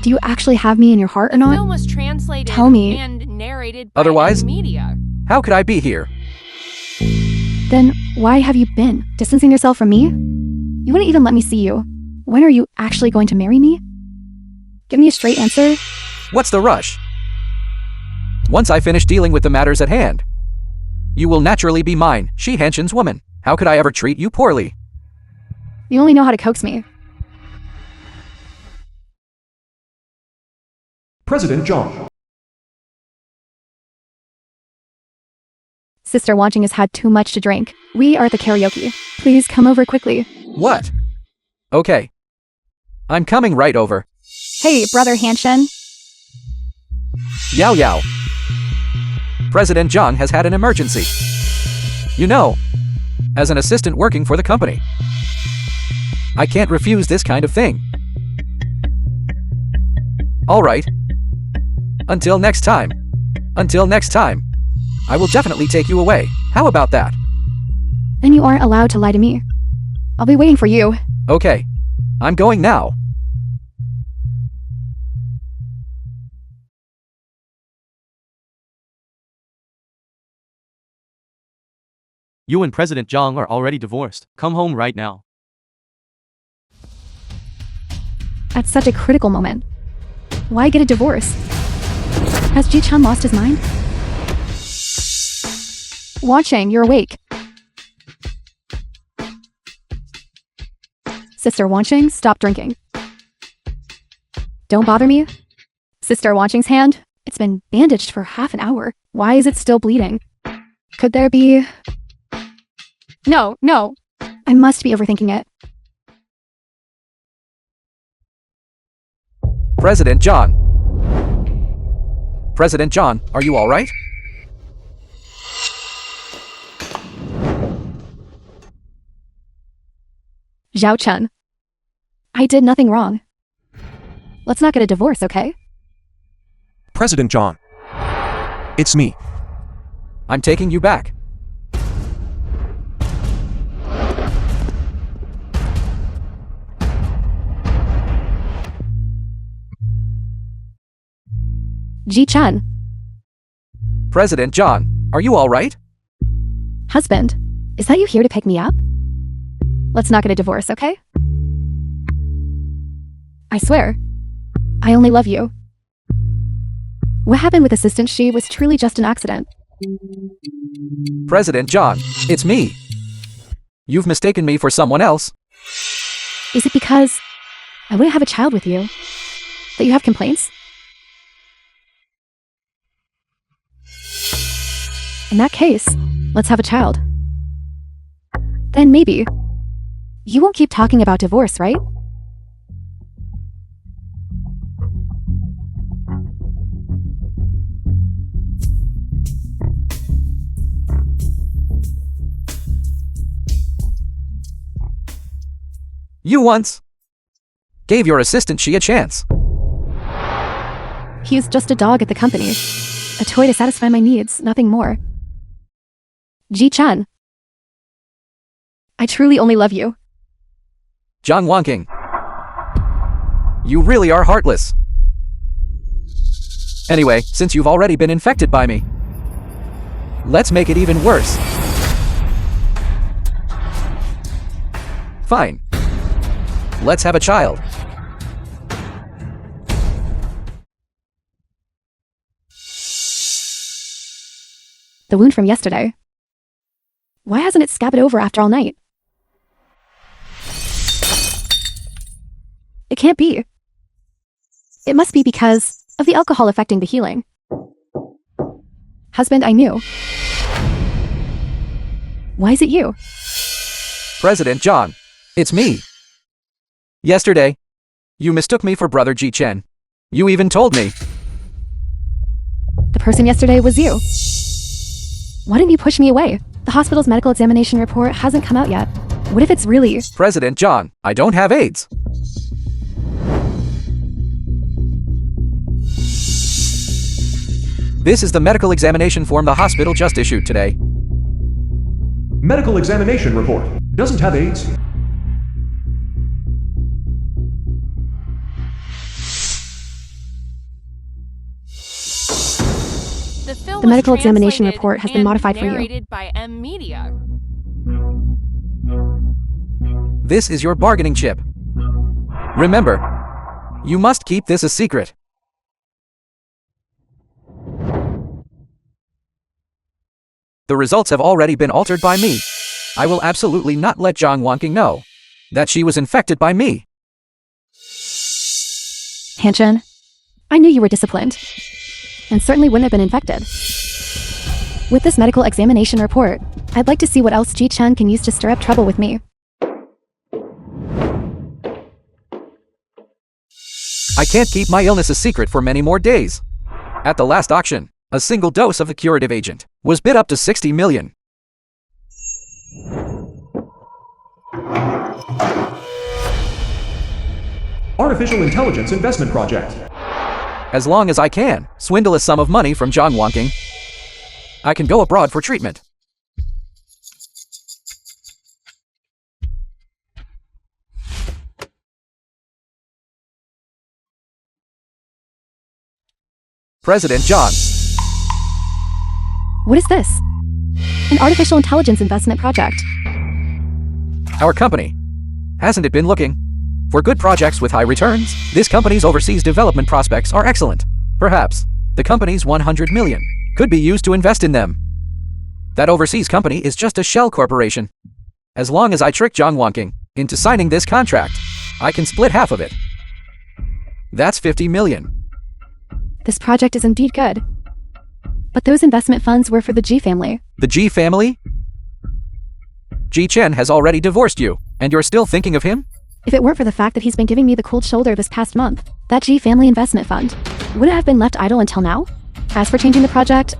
Do you actually have me in your heart or The not? film was translated Tell me. and narrated by Otherwise? media. How could I be here? Then why have you been distancing yourself from me? You wouldn't even let me see you. When are you actually going to marry me? Give me a straight answer. What's the rush? Once I finish dealing with the matters at hand, you will naturally be mine, Shi Hanshan's woman. How could I ever treat you poorly? You only know how to coax me. President John. Sister watching has had too much to drink. We are at the karaoke. Please come over quickly. What? Okay. I'm coming right over. Hey, Brother Hanshan. Yao Yao. President Zhang has had an emergency. You know, as an assistant working for the company, I can't refuse this kind of thing. All right. Until next time. Until next time. I will definitely take you away. How about that? Then you aren't allowed to lie to me. I'll be waiting for you. Okay. I'm going now. You and President Zhang are already divorced. Come home right now. At such a critical moment. Why get a divorce? Has Ji-chan lost his mind? Watching, you're awake. Sister watching, stop drinking. Don't bother me. Sister watching's hand, it's been bandaged for half an hour. Why is it still bleeding? Could there be... No. I must be overthinking it. President John. President John, are you all right? Zhao Chen. I did nothing wrong. Let's not get a divorce, okay? President John. It's me. I'm taking you back. Ji-chan. President John, are you all right? Husband, is that you here to pick me up? Let's not get a divorce, okay? I swear, I only love you. What happened with Assistant Shi was truly just an accident. President John, it's me. You've mistaken me for someone else. Is it because I wouldn't have a child with you that you have complaints? In that case, let's have a child. Then maybe you won't keep talking about divorce, right? You once gave your assistant Shi a chance. He is just a dog at the company. A toy to satisfy my needs, nothing more. Ji-chan. I truly only love you. Zhang Wanking. You really are heartless. Anyway, since you've already been infected by me, let's make it even worse. Fine. Let's have a child. The wound from yesterday. Why hasn't it scabbed over after all night? It can't be. It must be because of the alcohol affecting the healing. Husband, I knew. Why is it you? President John, it's me. Yesterday, you mistook me for Brother Ji Chen. You even told me. The person yesterday was you. Why didn't you push me away? The hospital's medical examination report hasn't come out yet. What if it's really... President John, I don't have AIDS. This is the medical examination form the hospital just issued today. Medical examination report. Doesn't have AIDS. The medical examination report has been modified for you. Narrated by M Media. This is your bargaining chip. Remember, you must keep this a secret. The results have already been altered by me. I will absolutely not let Zhang Wanqing know that she was infected by me. Hanchen, I knew you were disciplined, and certainly wouldn't have been infected. With this medical examination report, I'd like to see what else Ji Chen can use to stir up trouble with me. I can't keep my illness a secret for many more days. At the last auction, a single dose of the curative agent was bid up to 60 million. Artificial intelligence investment project. As long as I can swindle a sum of money from Zhang Wanqing, I can go abroad for treatment. President John. What is this? An artificial intelligence investment project. Our company. Hasn't it been looking for good projects with high returns? This company's overseas development prospects are excellent. Perhaps the company's 100 million could be used to invest in them. That overseas company is just a shell corporation. As long as I trick Zhang Wanqing into signing this contract, I can split half of it. That's 50 million. This project is indeed good. But those investment funds were for the Ji family. The Ji family? Ji Chen has already divorced you, and you're still thinking of him? If it weren't for the fact that he's been giving me the cold shoulder this past month, that Ji family investment fund wouldn't have been left idle until now. As for changing the project...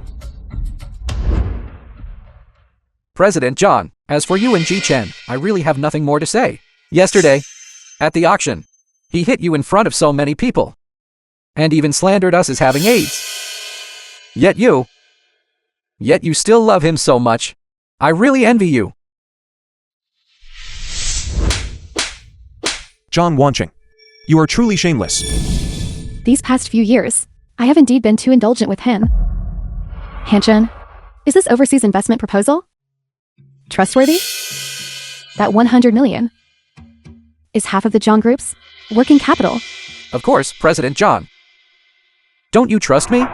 President John, as for you and Ji Chen, I really have nothing more to say. Yesterday, at the auction, he hit you in front of so many people, and even slandered us as having AIDS. Yet you still love him so much. I really envy you. Zhang Wanqing, you are truly shameless. These past few years, I have indeed been too indulgent with him. Hanchen, is this overseas investment proposal trustworthy? That 100 million is half of the Zhang Group's working capital. Of course, President John. Don't you trust me?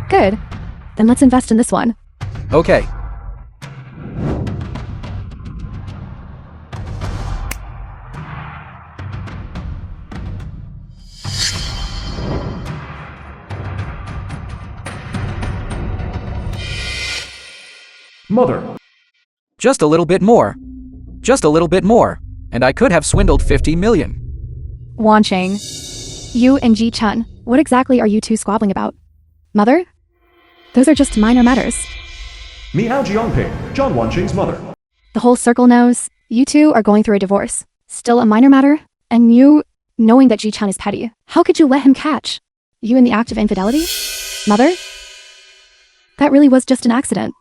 Good. Then let's invest in this one. Okay. Mother. Just a little bit more. Just a little bit more, and I could have swindled 50 million. Wanqing, you and Ji Chen, what exactly are you two squabbling about? Mother? Those are just minor matters. Miao Jiangping, Zhang Wanqing's mother. The whole circle knows you two are going through a divorce. Still a minor matter? And you, knowing that Ji Chen is petty, how could you let him catch you in the act of infidelity? Mother? That really was just an accident.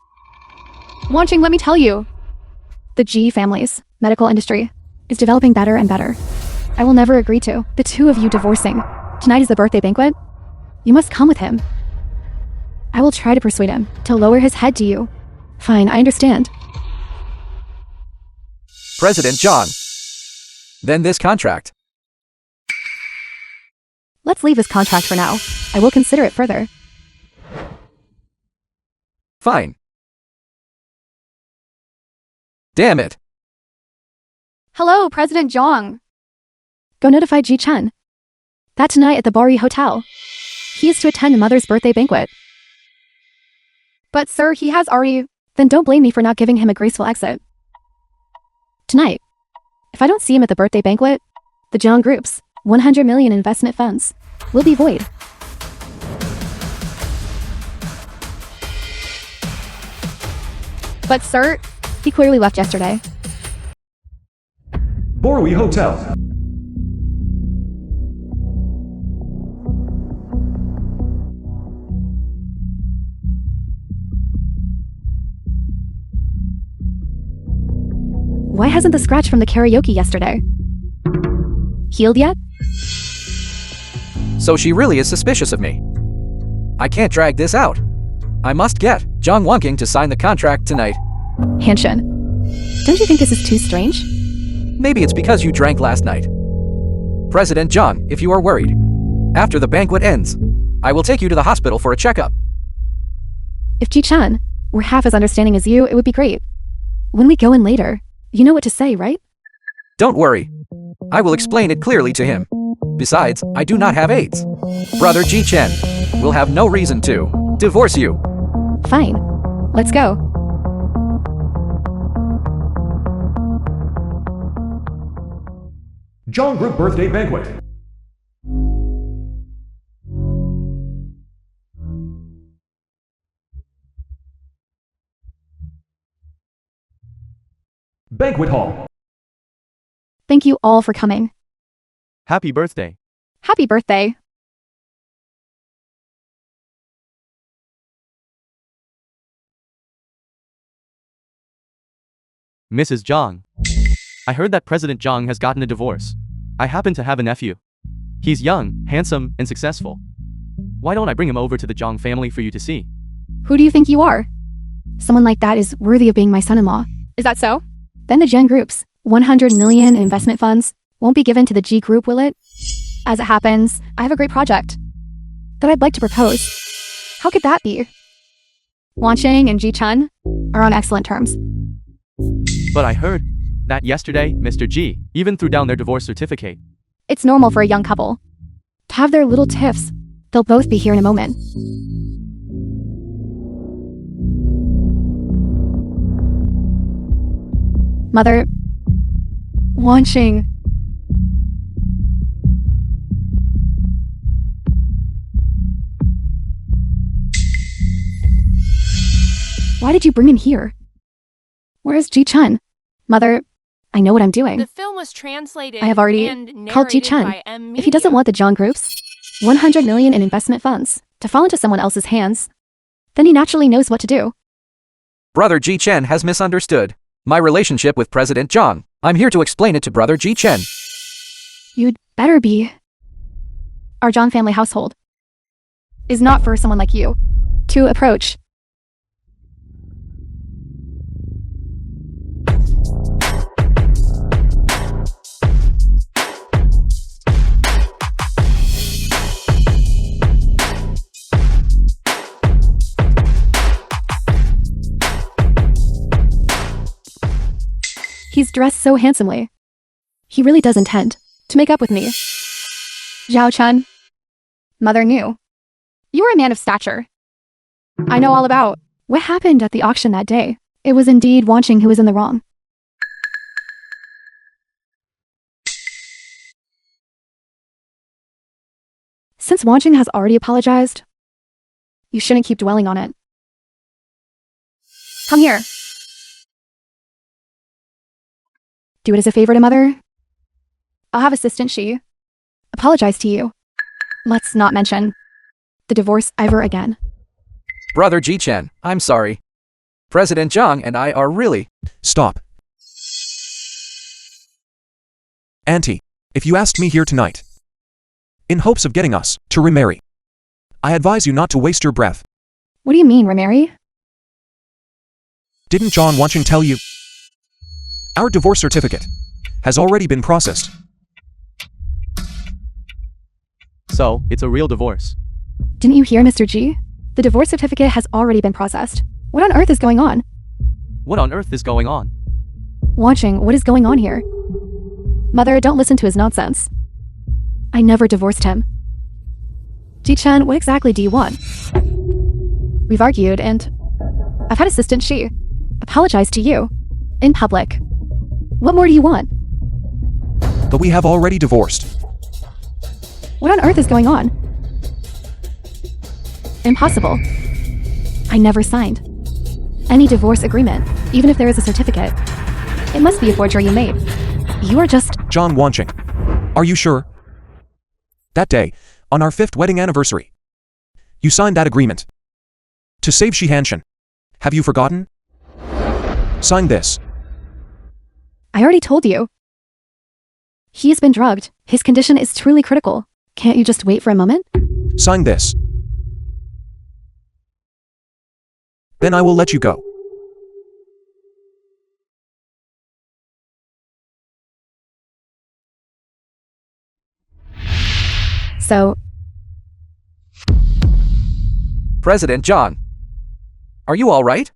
Wanching, let me tell you. The G family's medical industry is developing better and better. I will never agree to the two of you divorcing. Tonight is the birthday banquet. You must come with him. I will try to persuade him to lower his head to you. Fine, I understand. President John. Then this contract. Let's leave this contract for now. I will consider it further. Fine. Damn it. Hello, President Zhang. Go notify Ji Chen that tonight at the Bari Hotel, he is to attend mother's birthday banquet. But sir, he has already... Then don't blame me for not giving him a graceful exit. Tonight, if I don't see him at the birthday banquet, the Zhang Group's 100 million investment funds will be void. But sir, he clearly left yesterday. Borui Hotel. Why hasn't the scratch from the karaoke yesterday healed yet? So she really is suspicious of me. I can't drag this out. I must get Zhang Wanking to sign the contract tonight. Hanshin, don't you think this is too strange? Maybe it's because you drank last night. President John, if you are worried, after the banquet ends, I will take you to the hospital for a checkup. If Ji Chen were half as understanding as you, it would be great. When we go in later, you know what to say, right? Don't worry. I will explain it clearly to him. Besides, I do not have AIDS. Brother Ji Chen will have no reason to divorce you. Fine. Let's go. Zhang Group Birthday Banquet. Banquet Hall. Thank you all for coming. Happy birthday. Happy birthday. Mrs. Zhang. I heard that President Zhang has gotten a divorce. I happen to have a nephew. He's young, handsome, and successful. Why don't I bring him over to the Zhang family for you to see? Who do you think you are? Someone like that is worthy of being my son-in-law. Is that so? Then the Zhang Group's 100 million investment funds won't be given to the G Group, will it? As it happens, I have a great project that I'd like to propose. How could that be? Wanching and Ji Chen are on excellent terms. But I heard that yesterday, Mr. G even threw down their divorce certificate. It's normal for a young couple to have their little tiffs. They'll both be here in a moment. Mother, Wanching. Why did you bring him here? Where's Ji Chen? Mother, I know what I'm doing. The film was translated I have already and called Ji narrated Chen. by M. If he doesn't Media. want the Zhang Group's 100 million in investment funds to fall into someone else's hands, then he naturally knows what to do. Brother Ji Chen has misunderstood my relationship with President Zhang. I'm here to explain it to Brother Ji Chen. You'd better be. Our Zhang family household is not for someone like you to approach. He's dressed so handsomely. He really does intend to make up with me. Zhao Chen, Mother knew. You were a man of stature. I know all about what happened at the auction that day. It was indeed Wanching who was in the wrong. Since Wanching has already apologized, you shouldn't keep dwelling on it. Come here. Do it as a favor to Mother. I'll have Assistant Shi apologize to you. Let's not mention the divorce ever again. Brother Ji Chen, I'm sorry. President Zhang and I are really... Stop. Auntie, if you asked me here tonight, in hopes of getting us to remarry, I advise you not to waste your breath. What do you mean, remarry? Didn't John Wanching tell you? Our divorce certificate has already been processed. So, it's a real divorce. Didn't you hear, Mr. G? The divorce certificate has already been processed. What on earth is going on? What on earth is going on? Wanching, what is going on here? Mother, don't listen to his nonsense. I never divorced him. Ji-chan, what exactly do you want? We've argued and I've had assistant Shi apologize to you in public. What more do you want? But we have already divorced. What on earth is going on? Impossible. I never signed any divorce agreement, even if there is a certificate. It must be a forgery you made. You are just... John Wanching, are you sure? That day, on our 5th wedding anniversary, you signed that agreement to save Shi Hanshin. Have you forgotten? Sign this. I already told you. He has been drugged. His condition is truly critical. Can't you just wait for a moment? Sign this. Then I will let you go. So, President Zhang, are you all right?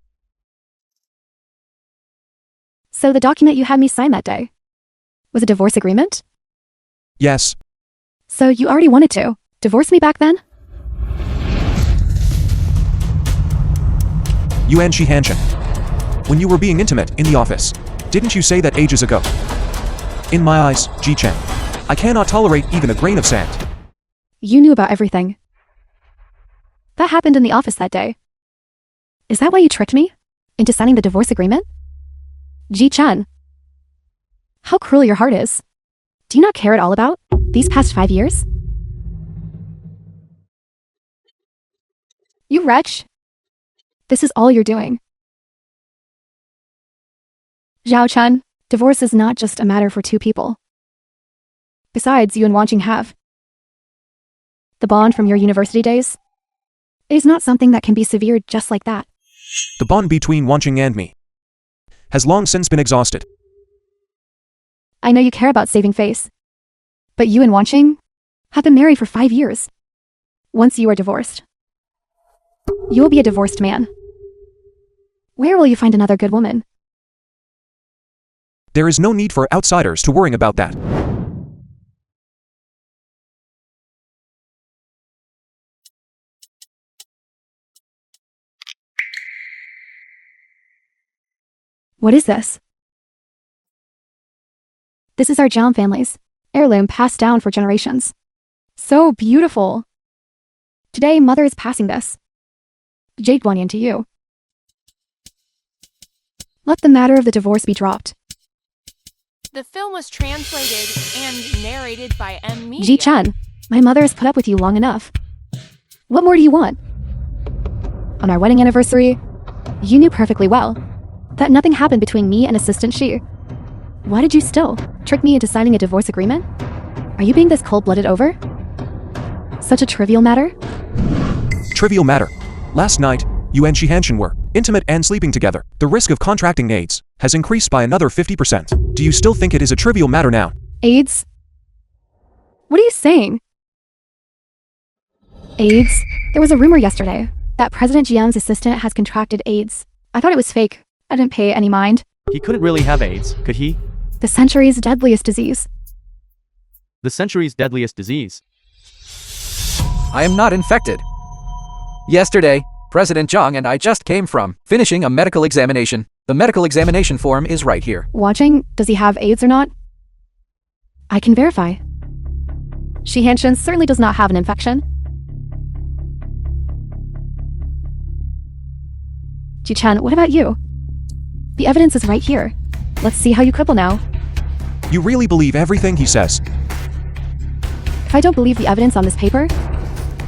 so the document you had me sign that day was a divorce agreement? Yes. So you already wanted to divorce me back then? You and Shi Hanshin, when you were being intimate in the office, didn't you say that ages ago? In my eyes, Ji-chan, I cannot tolerate even a grain of sand. You knew about everything. That happened in the office that day. Is that why you tricked me into signing the divorce agreement? Ji-chan, how cruel your heart is. Do you not care at all about these past 5 years? You wretch. This is all you're doing. Zhao-chan, divorce is not just a matter for 2 people. Besides, you and Wanching have the bond from your university days. It is not something that can be severed just like that. The bond between Wanching and me has long since been exhausted. I know you care about saving face, but you and Wanching have been married for 5 years. Once you are divorced, you will be a divorced man. Where will you find another good woman? There is no need for outsiders to worry about that. What is this? This is our Jiang family's heirloom passed down for generations. So beautiful. Today, Mother is passing this Jade Guanyin to you. Let the matter of the divorce be dropped. The film was translated and narrated by M Media. Ji-chan, my mother has put up with you long enough. What more do you want? On our wedding anniversary, you knew perfectly well that nothing happened between me and Assistant Shi. Why did you still trick me into signing a divorce agreement? Are you being this cold-blooded over such a trivial matter? Trivial matter. Last night, you and Shi Hanshin were intimate and sleeping together. The risk of contracting AIDS has increased by another 50%. Do you still think it is a trivial matter now? AIDS? What are you saying? AIDS? There was a rumor yesterday that President Jiang's assistant has contracted AIDS. I thought it was fake. I didn't pay any mind. He couldn't really have AIDS, could he? The century's deadliest disease. The century's deadliest disease. I am not infected. Yesterday, President Zhang and I just came from finishing a medical examination. The medical examination form is right here. Watching, does he have AIDS or not? I can verify. Shi Hanshin certainly does not have an infection. Ji-chan, what about you? The evidence is right here. Let's see how you cripple now. You really believe everything he says? If I don't believe the evidence on this paper,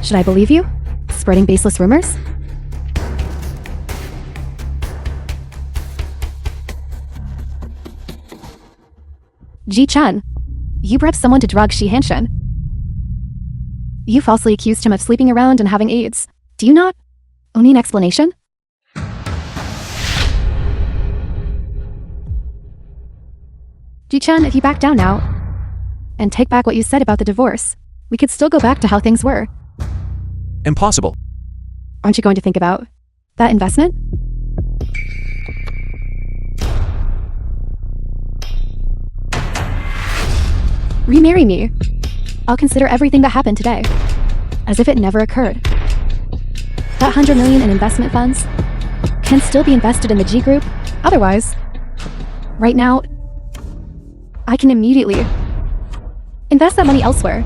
should I believe you? Spreading baseless rumors? Ji Chen, you bribed someone to drug Shi Hanshin. You falsely accused him of sleeping around and having AIDS. Do you not owe me an explanation? Ji Chen, if you back down now and take back what you said about the divorce, we could still go back to how things were. Impossible. Aren't you going to think about that investment? Remarry me. I'll consider everything that happened today as if it never occurred. That 100 million in investment funds can still be invested in the G Group. Otherwise, right now, I can immediately invest that money elsewhere.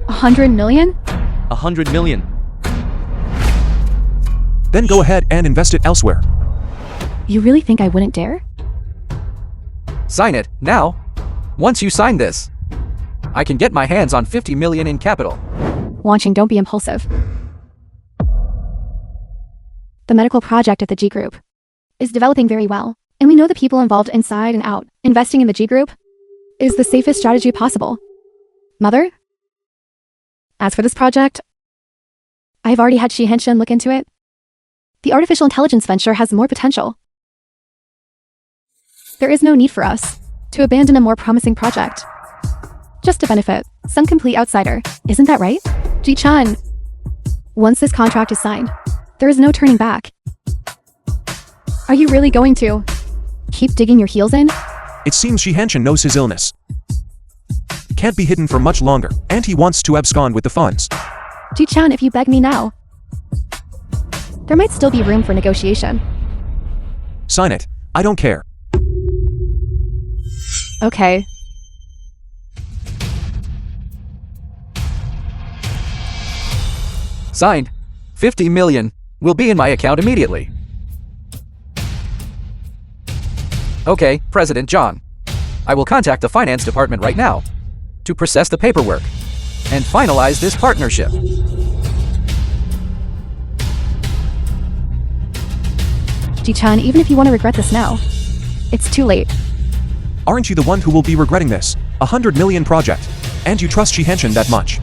100 million? 100 million. Then go ahead and invest it elsewhere. You really think I wouldn't dare? Sign it, now. Once you sign this, I can get my hands on 50 million in capital. Wanching, don't be impulsive. The medical project at the G Group is developing very well, and we know the people involved inside and out. Investing in the G Group is the safest strategy possible. Mother? As for this project, I've already had Shi Hanshin look into it. The artificial intelligence venture has more potential. There is no need for us to abandon a more promising project just to benefit some complete outsider. Isn't that right? Ji Chan, once this contract is signed, there is no turning back. Are you really going to keep digging your heels in? It seems Shi Hanshin knows his illness can't be hidden for much longer, and he wants to abscond with the funds. Ji Chan, if you beg me now, there might still be room for negotiation. Sign it. I don't care. Okay. Signed. 50 million will be in my account immediately. Okay, President John. I will contact the finance department right now to process the paperwork and finalize this partnership. Ji Chan, even if you want to regret this now, it's too late. Aren't you the one who will be regretting this? 100 million project. And you trust Shi Hanshin that much?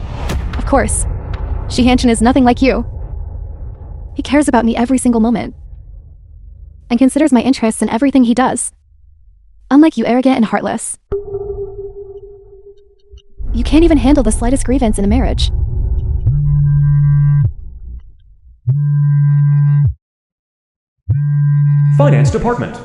Of course. Shi Hanshin is nothing like you. He cares about me every single moment and considers my interests in everything he does. Unlike you, arrogant and heartless. You can't even handle the slightest grievance in a marriage. Finance Department.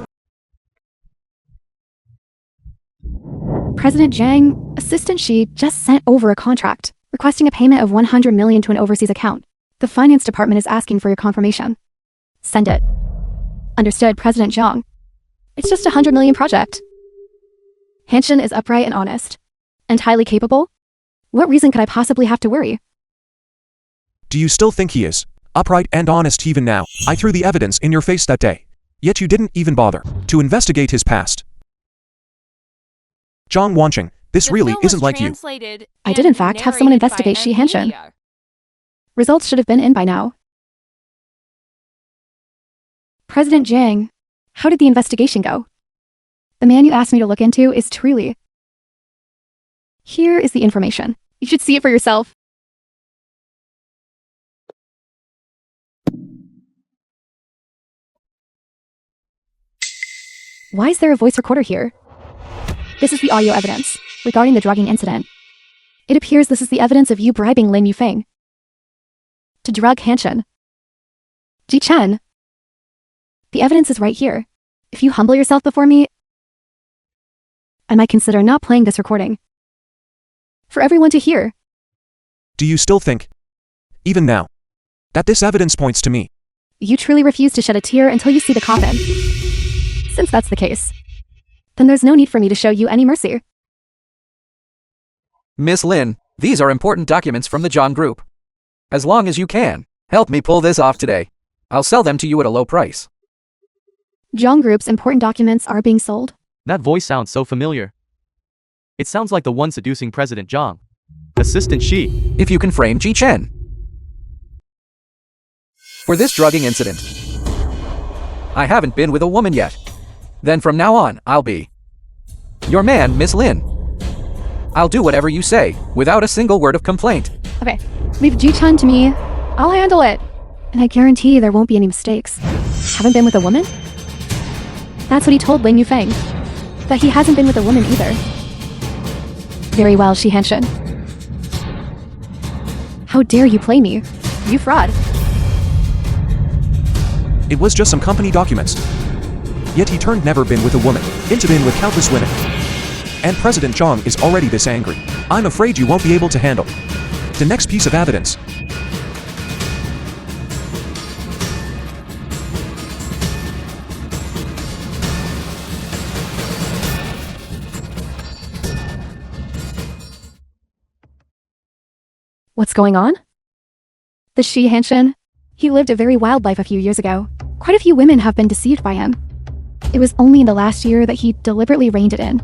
President Zhang, Assistant Shi just sent over a contract requesting a payment of 100 million to an overseas account. The finance department is asking for your confirmation. Send it. Understood, President Zhang. It's just a 100 million project. Hanshin is upright and honest, and highly capable. What reason could I possibly have to worry? Do you still think he is upright and honest even now? I threw the evidence in your face that day, yet you didn't even bother to investigate his past. Zhang Wanqing, this really isn't like you. I did in fact have someone investigate Shi Hanshin. Results should have been in by now. President Zhang, how did the investigation go? The man you asked me to look into is truly. Here is the information. You should see it for yourself. Why is there a voice recorder here? This is the audio evidence regarding the drugging incident. It appears this is the evidence of you bribing Lin Yufeng to drug Hanshin. Ji Chen, the evidence is right here. If you humble yourself before me, I might consider not playing this recording for everyone to hear. Do you still think, even now, that this evidence points to me? You truly refuse to shed a tear until you see the coffin. Since that's the case, then there's no need for me to show you any mercy. Miss Lin, these are important documents from the Zhang Group. As long as you can, help me pull this off today. I'll sell them to you at a low price. Zhang Group's important documents are being sold? That voice sounds so familiar. It sounds like the one seducing President Zhang. Assistant Shi. If you can frame Ji Chen for this drugging incident. I haven't been with a woman yet. Then from now on, I'll be your man, Miss Lin. I'll do whatever you say, without a single word of complaint. Okay, leave Ji-chun to me. I'll handle it. And I guarantee there won't be any mistakes. Haven't been with a woman? That's what he told Ling Yufeng. That he hasn't been with a woman either. Very well, Shi Hanshin. How dare you play me? You fraud. It was just some company documents. Yet he turned never been with a woman into been with countless women. And President Zhang is already this angry. I'm afraid you won't be able to handle the next piece of evidence. What's going on? The Shi Hanshin? He lived a very wild life a few years ago. Quite a few women have been deceived by him. It was only in the last year that he deliberately reined it in.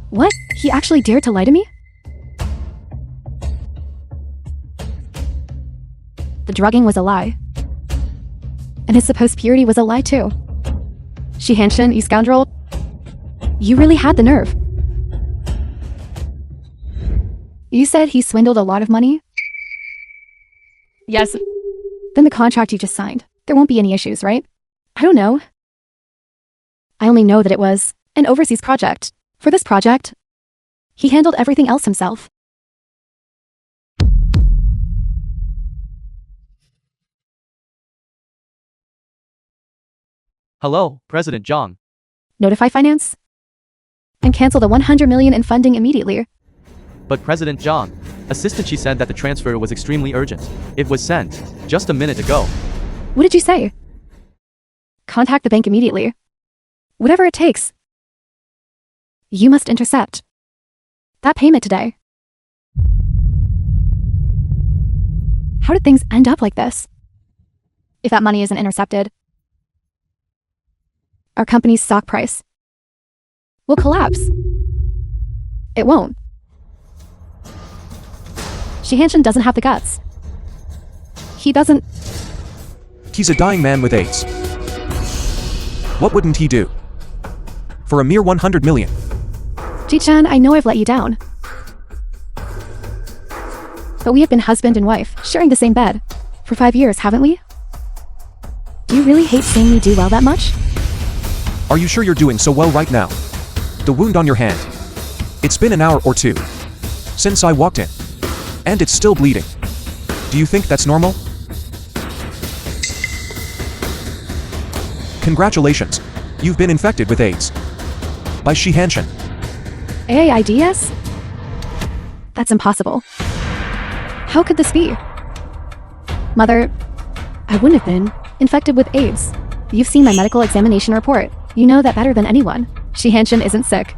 What? He actually dared to lie to me? The drugging was a lie. And his supposed purity was a lie too. Shi Hanshin, you scoundrel. You really had the nerve. You said he swindled a lot of money? Yes. Then the contract you just signed. There won't be any issues, right? I don't know. I only know that it was an overseas project. For this project, he handled everything else himself. Hello, President Zhang. Notify finance? And cancel the 100 million in funding immediately. But President Zhang, Assistant Shi said that the transfer was extremely urgent. It was sent just a minute ago. What did you say? Contact the bank immediately. Whatever it takes. You must intercept that payment today. How did things end up like this? If that money isn't intercepted, our company's stock price will collapse. It won't. Shi Hanshin doesn't have the guts. He doesn't. He's a dying man with AIDS. What wouldn't he do? For a mere 100 million. Ji-chan, I know I've let you down. But we have been husband and wife, sharing the same bed, for 5 years, haven't we? Do you really hate seeing me do well that much? Are you sure you're doing so well right now? The wound on your hand. It's been an hour or two since I walked in. And it's still bleeding. Do you think that's normal? Congratulations. You've been infected with AIDS. By Shi Hanshin. AIDS? That's impossible. How could this be? Mother, I wouldn't have been infected with AIDS. You've seen my medical examination report. You know that better than anyone. Shi Hanshin isn't sick.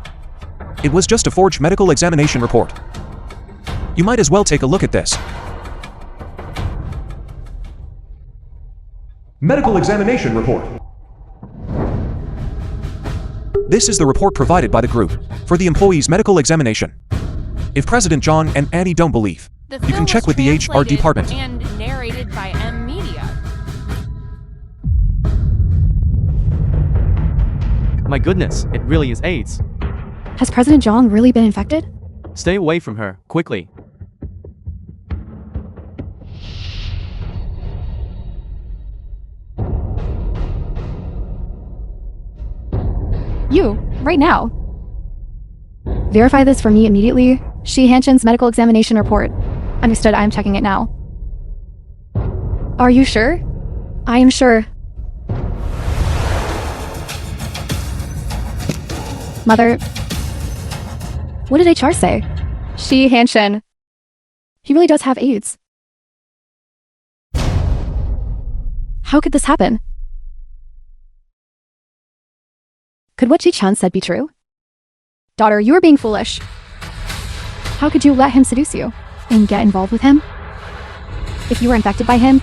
It was just a forged medical examination report. You might as well take a look at this. Medical examination report. This is the report provided by the group for the employees' medical examination. If President John and Annie don't believe, you can check with the HR department. And narrated by M Media. My goodness, it really is AIDS. Has President Zhang really been infected? Stay away from her, quickly. You, right now. Verify this for me immediately. Shi Hanshin's medical examination report. Understood, I am checking it now. Are you sure? I am sure. Mother, what did HR say? Shi Hanshin. He really does have AIDS. How could this happen? Could what Ji-chan said be true? Daughter, you are being foolish. How could you let him seduce you and get involved with him? If you were infected by him?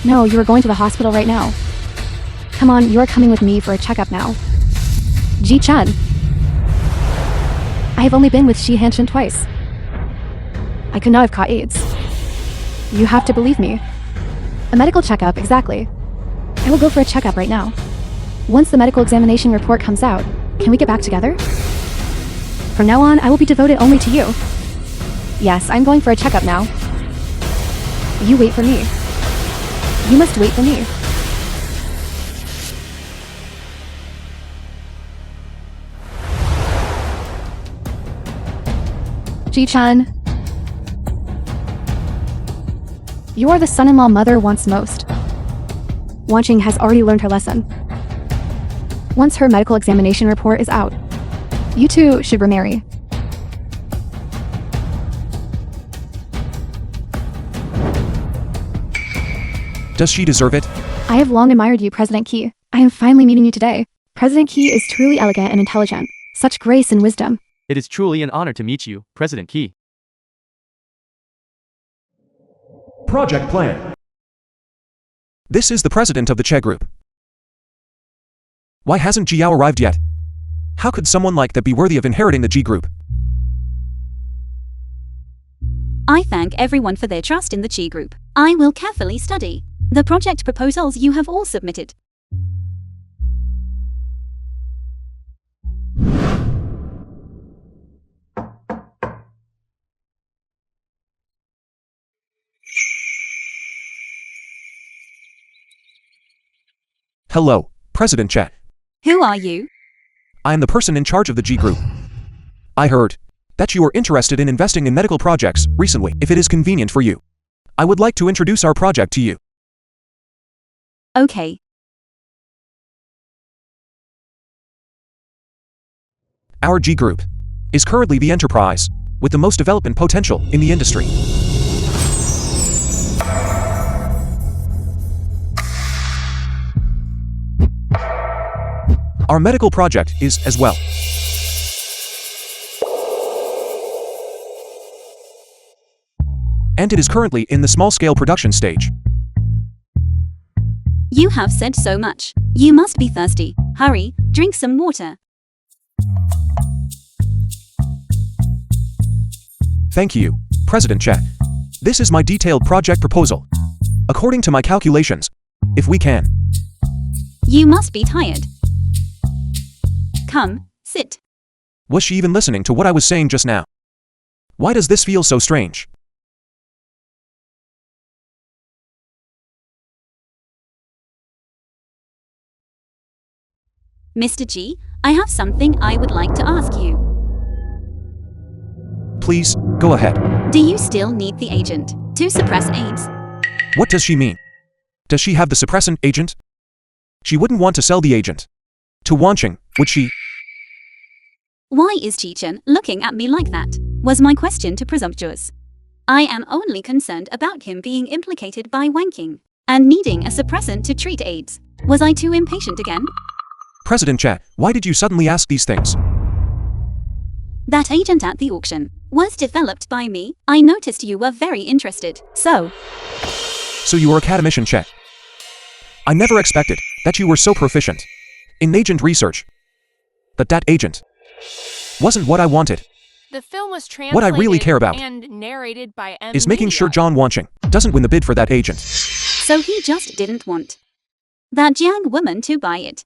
No, you are going to the hospital right now. Come on, you are coming with me for a checkup now. Ji-chan. I have only been with Shi Hanshin twice. I could not have caught AIDS. You have to believe me. A medical checkup, exactly. I will go for a checkup right now. Once the medical examination report comes out, can we get back together? From now on, I will be devoted only to you. Yes, I'm going for a checkup now. You wait for me. You must wait for me. Ji-chan. You are the son-in-law mother wants most. Wanqing has already learned her lesson. Once her medical examination report is out, you two should remarry. Does she deserve it? I have long admired you, President Qi. I am finally meeting you today. President Qi is truly elegant and intelligent. Such grace and wisdom. It is truly an honor to meet you, President Qi. Project plan. This is the president of the Che Group. Why hasn't Jiao arrived yet? How could someone like that be worthy of inheriting the G Group? I thank everyone for their trust in the Chi Group. I will carefully study the project proposals you have all submitted. Hello, President Che. Who are you? I am the person in charge of the G Group. I heard that you are interested in investing in medical projects recently. If it is convenient for you, I would like to introduce our project to you. Okay. Our G Group is currently the enterprise with the most development potential in the industry. Our medical project is as well. And it is currently in the small-scale production stage. You have said so much. You must be thirsty. Hurry, drink some water. Thank you, President Che. This is my detailed project proposal. According to my calculations, if we can. You must be tired. Come, sit. Was she even listening to what I was saying just now? Why does this feel so strange? Mr. G, I have something I would like to ask you. Please, go ahead. Do you still need the agent to suppress AIDS? What does she mean? Does she have the suppressant agent? She wouldn't want to sell the agent to Wanqing, would she? Why is Ji-chan looking at me like that? Was my question too presumptuous? I am only concerned about him being implicated by wanking and needing a suppressant to treat AIDS. Was I too impatient again? President Che, why did you suddenly ask these things? That agent at the auction was developed by me. I noticed you were very interested, so you are academician Che. I never expected that you were so proficient in agent research. But that agent wasn't what I wanted. The film was translated What I really care about and narrated by M. is making sure Media. John Wanqing doesn't win the bid for that agent. So he just didn't want that Jiang woman to buy it.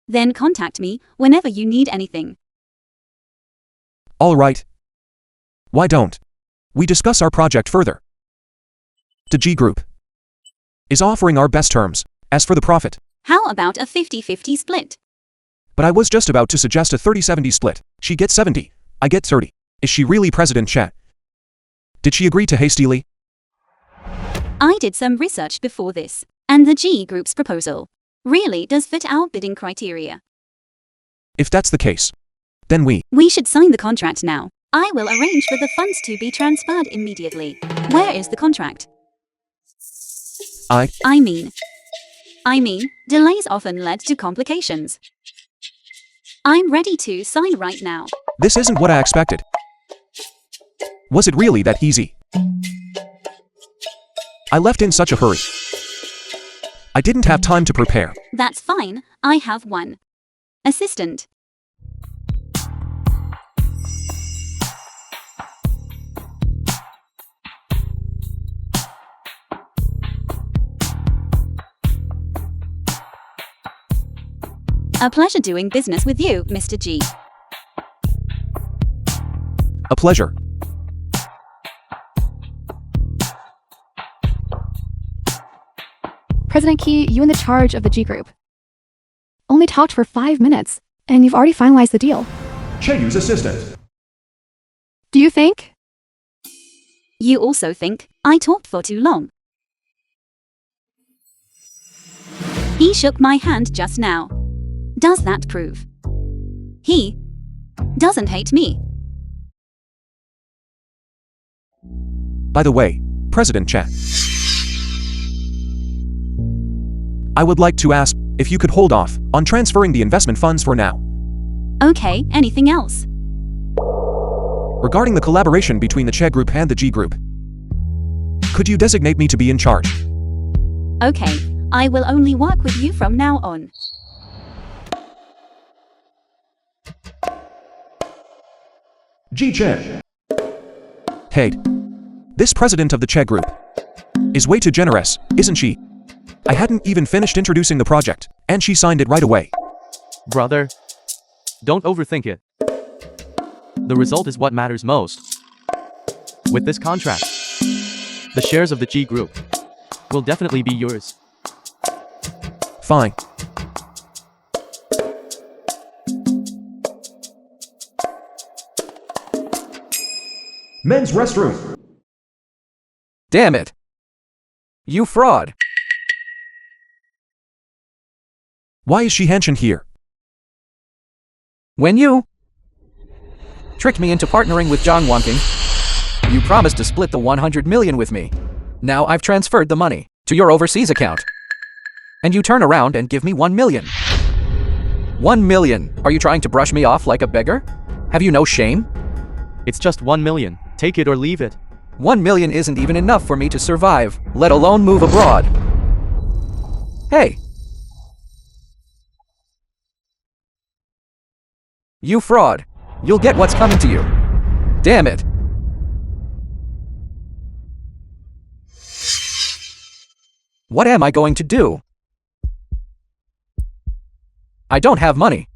Then contact me whenever you need anything. All right. Why don't we discuss our project further? The G Group is offering our best terms. As for the profit, How about a 50-50 split? but I was just about to suggest a 30-70 split. She gets 70, I get 30. Is she really President Che? Did she agree to hastily? I did some research before this, and the G Group's proposal really does fit our bidding criteria. If that's the case, then we should sign the contract now. I will arrange for the funds to be transferred immediately. Where is the contract? I mean, delays often led to complications. I'm ready to sign right now. This isn't what I expected. Was it really that easy? I left in such a hurry. I didn't have time to prepare. That's fine, I have one assistant. A pleasure doing business with you, Mr. G. A pleasure. President Key, you in the charge of the G Group. Only talked for 5 minutes, and you've already finalized the deal. Cheyu's assistant. Do you think? You also think I talked for too long. He shook my hand just now. Does that prove he doesn't hate me? By the way, President Chan, I would like to ask if you could hold off on transferring the investment funds for now. Okay, anything else? Regarding the collaboration between the Che Group and the G Group, could you designate me to be in charge? Okay, I will only work with you from now on. Ji Chen. Hey, this president of the Che Group is way too generous, isn't she? I hadn't even finished introducing the project, and she signed it right away. Brother, don't overthink it. The result is what matters most. With this contract, the shares of the G Group will definitely be yours. Fine. Men's restroom. Damn it. You fraud. Why is she Hanshin here? When you tricked me into partnering with Zhang Wanking, you promised to split the 100 million with me. Now I've transferred the money to your overseas account. And you turn around and give me 1 million. 1 million? Are you trying to brush me off like a beggar? Have you no shame? It's just 1 million. Take it or leave it. 1 million isn't even enough for me to survive, let alone move abroad. Hey. You fraud. You'll get what's coming to you. Damn it. What am I going to do? I don't have money.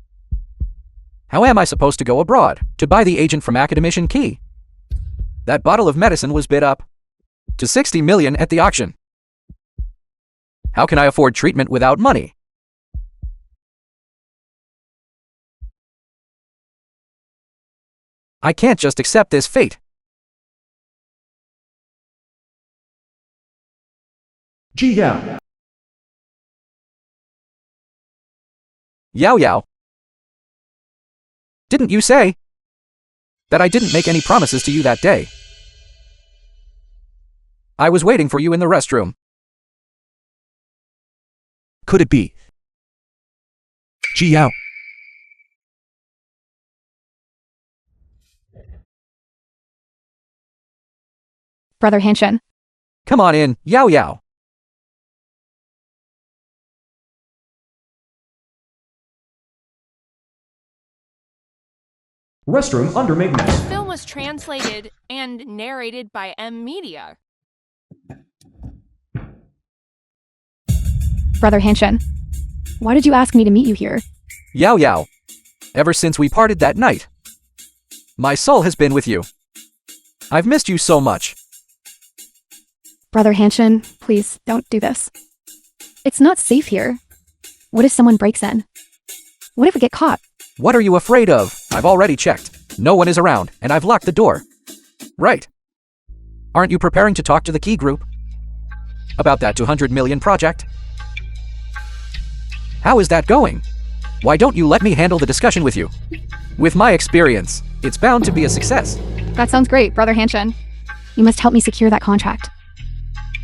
How am I supposed to go abroad to buy the agent from Academician Key? That bottle of medicine was bid up to 60 million at the auction. How can I afford treatment without money? I can't just accept this fate. Ji Yao. Yao Yao. Didn't you say that I didn't make any promises to you that day? I was waiting for you in the restroom. Could it be Ji Yao? Brother Hanshin. Come on in, Yao Yao. Restroom under maintenance. The film was translated and narrated by M Media. Brother Hanshin. Why did you ask me to meet you here? Yao Yao. Ever since we parted that night, my soul has been with you. I've missed you so much. Brother Hanshin, please don't do this. It's not safe here. What if someone breaks in? What if we get caught? What are you afraid of? I've already checked. No one is around, and I've locked the door. Right. Aren't you preparing to talk to the Key Group about that 200 million project? How is that going? Why don't you let me handle the discussion with you? With my experience, it's bound to be a success. That sounds great, Brother Hanshin. You must help me secure that contract.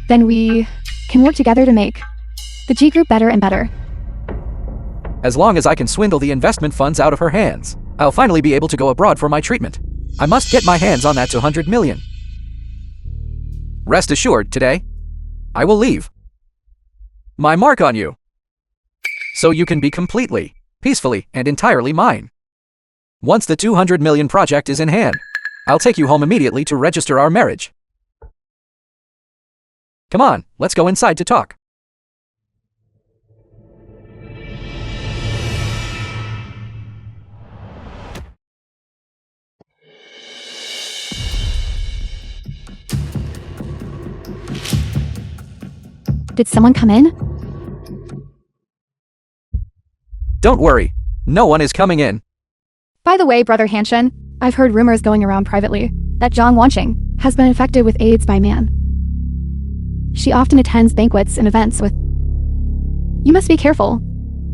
Then we can work together to make the G Group better and better. As long as I can swindle the investment funds out of her hands, I'll finally be able to go abroad for my treatment. I must get my hands on that 200 million. Rest assured, today, I will leave my mark on you, so you can be completely, peacefully, and entirely mine. Once the 200 million project is in hand, I'll take you home immediately to register our marriage. Come on, let's go inside to talk. Did someone come in? Don't worry. No one is coming in. By the way, Brother Hanshin, I've heard rumors going around privately that Zhang Wanqing has been infected with AIDS by man. She often attends banquets and events with... You must be careful.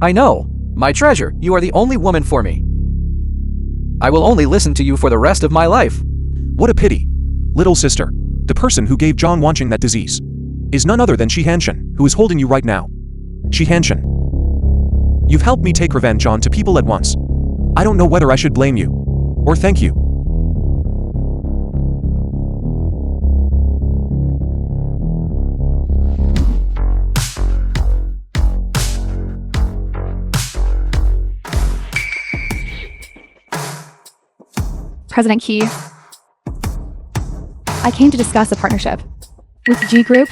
I know. My treasure, you are the only woman for me. I will only listen to you for the rest of my life. What a pity. Little sister, the person who gave Zhang Wanqing that disease is none other than Shi Hanshin, who is holding you right now. Shi Hanshin. You've helped me take revenge on two people at once. I don't know whether I should blame you or thank you. President Key, I came to discuss a partnership with G Group.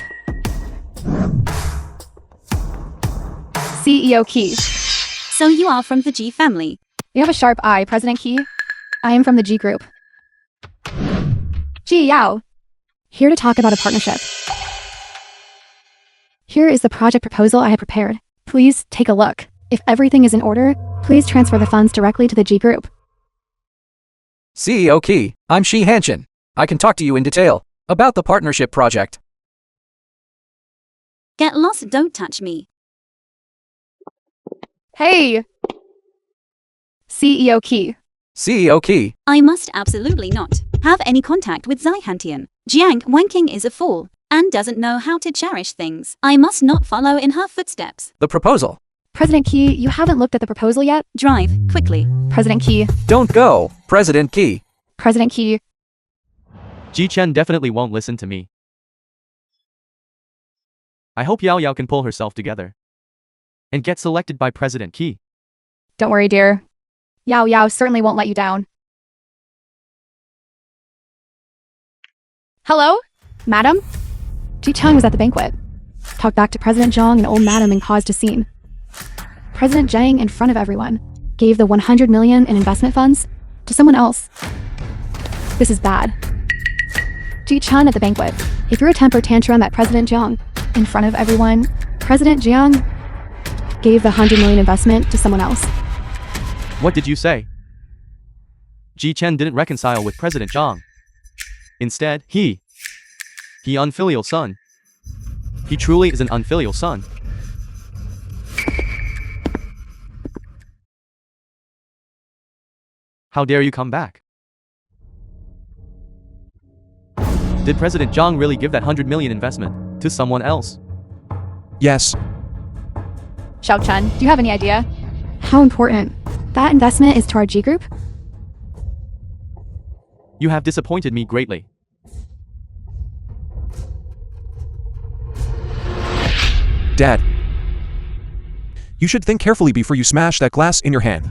CEO Key. So you are from the G family. You have a sharp eye, President Key. I am from the G Group. Ji Yao. Here to talk about a partnership. Here is the project proposal I have prepared. Please take a look. If everything is in order, please transfer the funds directly to the G Group. CEO Key, I'm Shi Hanshin. I can talk to you in detail about the partnership project. Get lost, don't touch me. Hey! CEO Key. CEO Key, I must absolutely not have any contact with Zai Hantian. Jiang Wanqing is a fool and doesn't know how to cherish things. I must not follow in her footsteps. the proposal. President Key, you haven't looked at the proposal yet? Drive, quickly. President Key. Don't go, President Key. President Key. Ji Chen definitely won't listen to me. I hope Yao Yao can pull herself together and get selected by President Key. Don't worry, dear. Yao Yao certainly won't let you down. Hello? Madam? Ji Cheng was at the banquet. Talked back to President Zhang and old madam and caused a scene. President Zhang, in front of everyone, gave the 100 million in investment funds to someone else. This is bad. Ji Chen at the banquet. He threw a temper tantrum at President Zhang. In front of everyone, President Jiang gave the 100 million investment to someone else. What did you say? Ji Chen didn't reconcile with President Zhang. Instead, he unfilial son. He truly is an unfilial son. How dare you come back? Did President Zhang really give that 100 million investment to someone else? Yes. Xiao Chen, do you have any idea how important that investment is to our G Group? You have disappointed me greatly. Dad. You should think carefully before you smash that glass in your hand.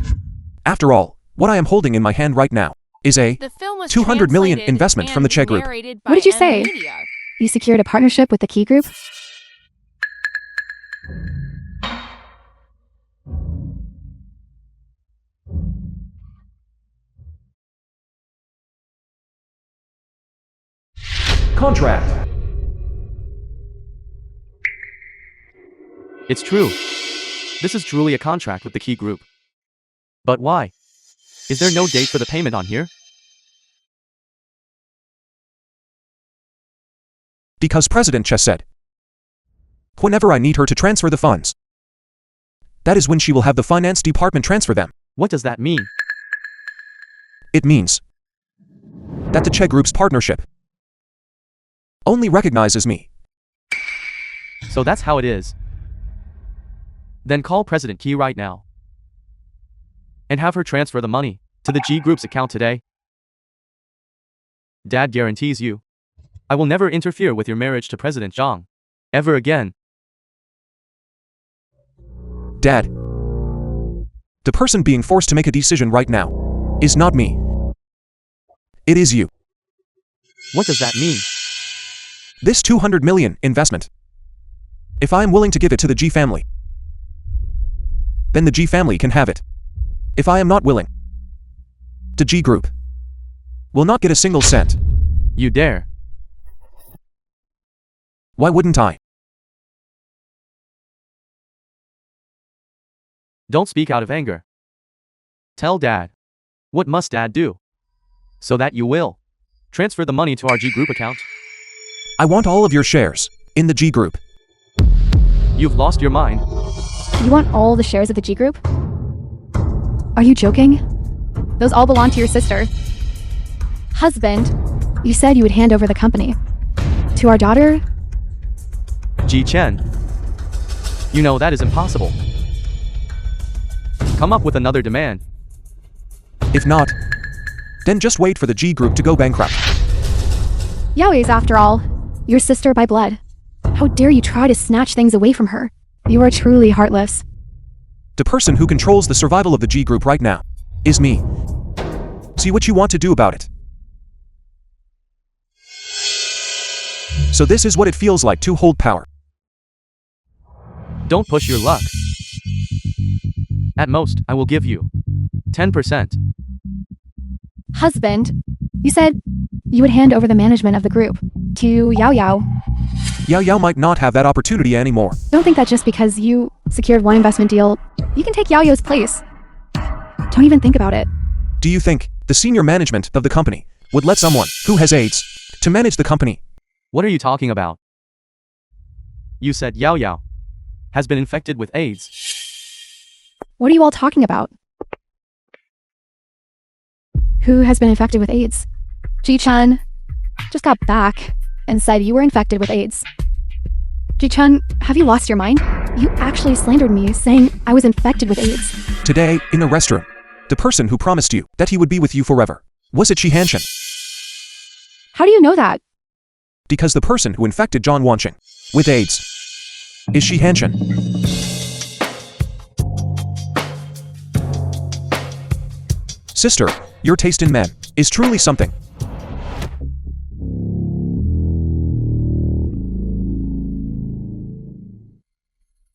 After all, what I am holding in my hand right now is a The film was 200 million translated investment from the and Che Group. narrated What did by you say? M-Media. You secured a partnership with the Key Group? Contract. It's true. This is truly a contract with the Key Group. But why? Is there no date for the payment on here? Because President Che said, whenever I need her to transfer the funds, that is when she will have the finance department transfer them. What does that mean? It means that the Che Group's partnership only recognizes me. So that's how it is. Then call President Key right now and have her transfer the money to the G Group's account today. Dad guarantees you, I will never interfere with your marriage to President Zhang ever again. Dad, the person being forced to make a decision right now is not me. It is you. What does that mean? This 200 million investment. If I am willing to give it to the G family, then the G family can have it. If I am not willing, the G Group will not get a single cent. You dare. Why wouldn't I? Don't speak out of anger. Tell Dad. What must Dad do? So that you will transfer the money to our G Group account. I want all of your shares in the G Group. You've lost your mind. You want all the shares of the G Group? Are you joking? Those all belong to your sister. Husband, you said you would hand over the company. To our daughter? Ji Chen. You know that is impossible. Come up with another demand. If not, then just wait for the G Group to go bankrupt. Yaoi's, after all, your sister by blood. How dare you try to snatch things away from her? You are truly heartless. The person who controls the survival of the G Group right now is me. See what you want to do about it. So this is what it feels like to hold power. Don't push your luck. At most, I will give you 10%. Husband, you said you would hand over the management of the group to Yao Yao. Yao Yao might not have that opportunity anymore. Don't think that just because you secured one investment deal, you can take Yao Yao's place. Don't even think about it. Do you think the senior management of the company would let someone who has AIDS to manage the company? What are you talking about? You said Yao Yao has been infected with AIDS. What are you all talking about? Who has been infected with AIDS? Ji-chun just got back and said you were infected with AIDS. Ji-chun, have you lost your mind? You actually slandered me saying I was infected with AIDS. Today, in a restroom, the person who promised you that he would be with you forever, was it Shi Hanshin? How do you know that? Because the person who infected John Wanqing with AIDS is Shi Hanshin. Sister, your taste in men is truly something.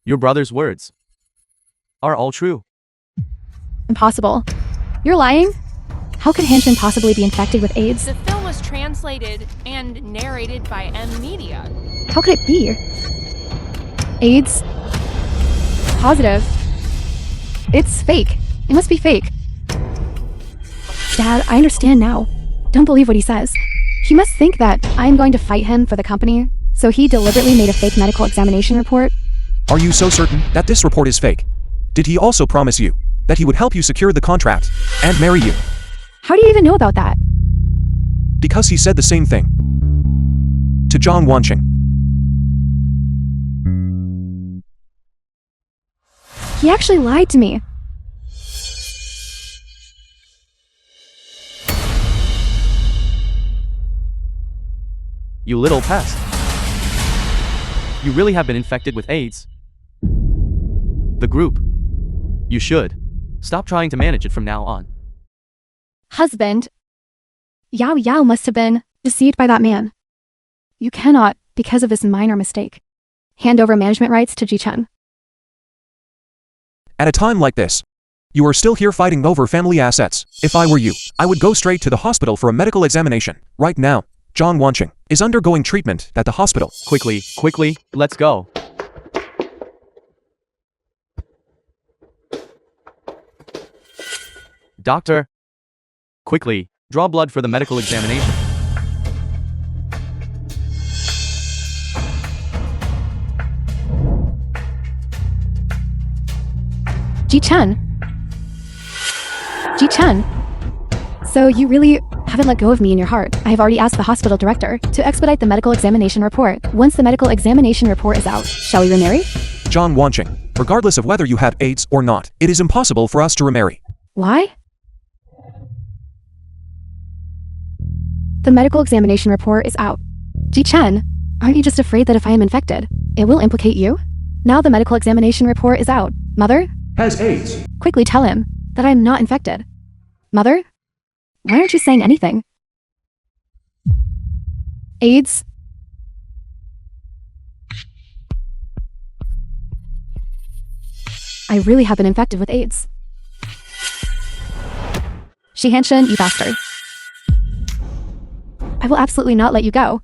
Your brother's words are all true. Impossible. You're lying? How could Hanshin possibly be infected with AIDS? The film was translated and narrated by M Media. How could it be? AIDS? Positive. It's fake. It must be fake. Dad, I understand now. Don't believe what he says. He must think that I'm going to fight him for the company, so he deliberately made a fake medical examination report. Are you so certain that this report is fake? Did he also promise you that he would help you secure the contract and marry you? How do you even know about that? Because he said the same thing to John Wanqing. He actually lied to me. You little pest. You really have been infected with AIDS. The group. You should stop trying to manage it from now on. Husband, Yao Yao must have been deceived by that man. You cannot, because of this minor mistake, hand over management rights to Ji-chun. At a time like this, you are still here fighting over family assets. If I were you, I would go straight to the hospital for a medical examination. Right now, John Wanqing is undergoing treatment at the hospital. Quickly, let's go. Doctor, quickly, draw blood for the medical examination. Ji-chun. Ji-chun. So you really haven't let go of me in your heart. I have already asked the hospital director to expedite the medical examination report. Once the medical examination report is out, shall we remarry? John Wanqing, regardless of whether you have AIDS or not, it is impossible for us to remarry. Why? The medical examination report is out. Ji-chun, aren't you just afraid that if I am infected, it will implicate you? Now the medical examination report is out. Mother? Has AIDS. Quickly tell him that I am not infected. Mother? Why aren't you saying anything? AIDS? I really have been infected with AIDS. Shi Hanshin, you bastard. I will absolutely not let you go.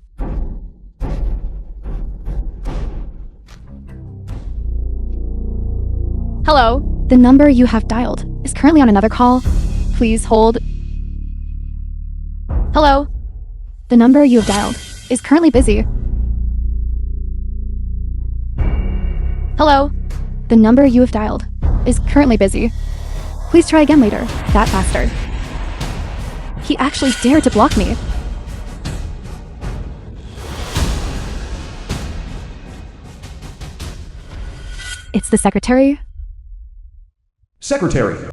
Hello, The number you have dialed is currently on another call. Please hold. Hello? The number you have dialed is currently busy. Hello? The number you have dialed is currently busy. Please try again later, that bastard. He actually dared to block me. It's the secretary. Secretary.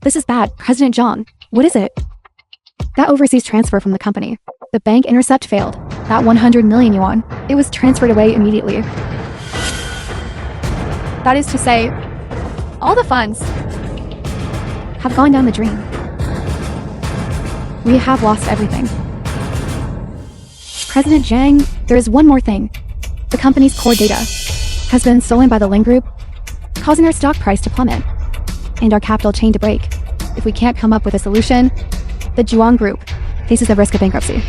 This is bad. President John. What is it? That overseas transfer from the company. The bank intercept failed. That 100 million yuan. It was transferred away immediately. That is to say, all the funds have gone down the drain. We have lost everything. President Zhang, there is one more thing. The company's core data has been stolen by the Ling Group, causing our stock price to plummet and our capital chain to break. If we can't come up with a solution, the Zhuang Group faces a risk of bankruptcy.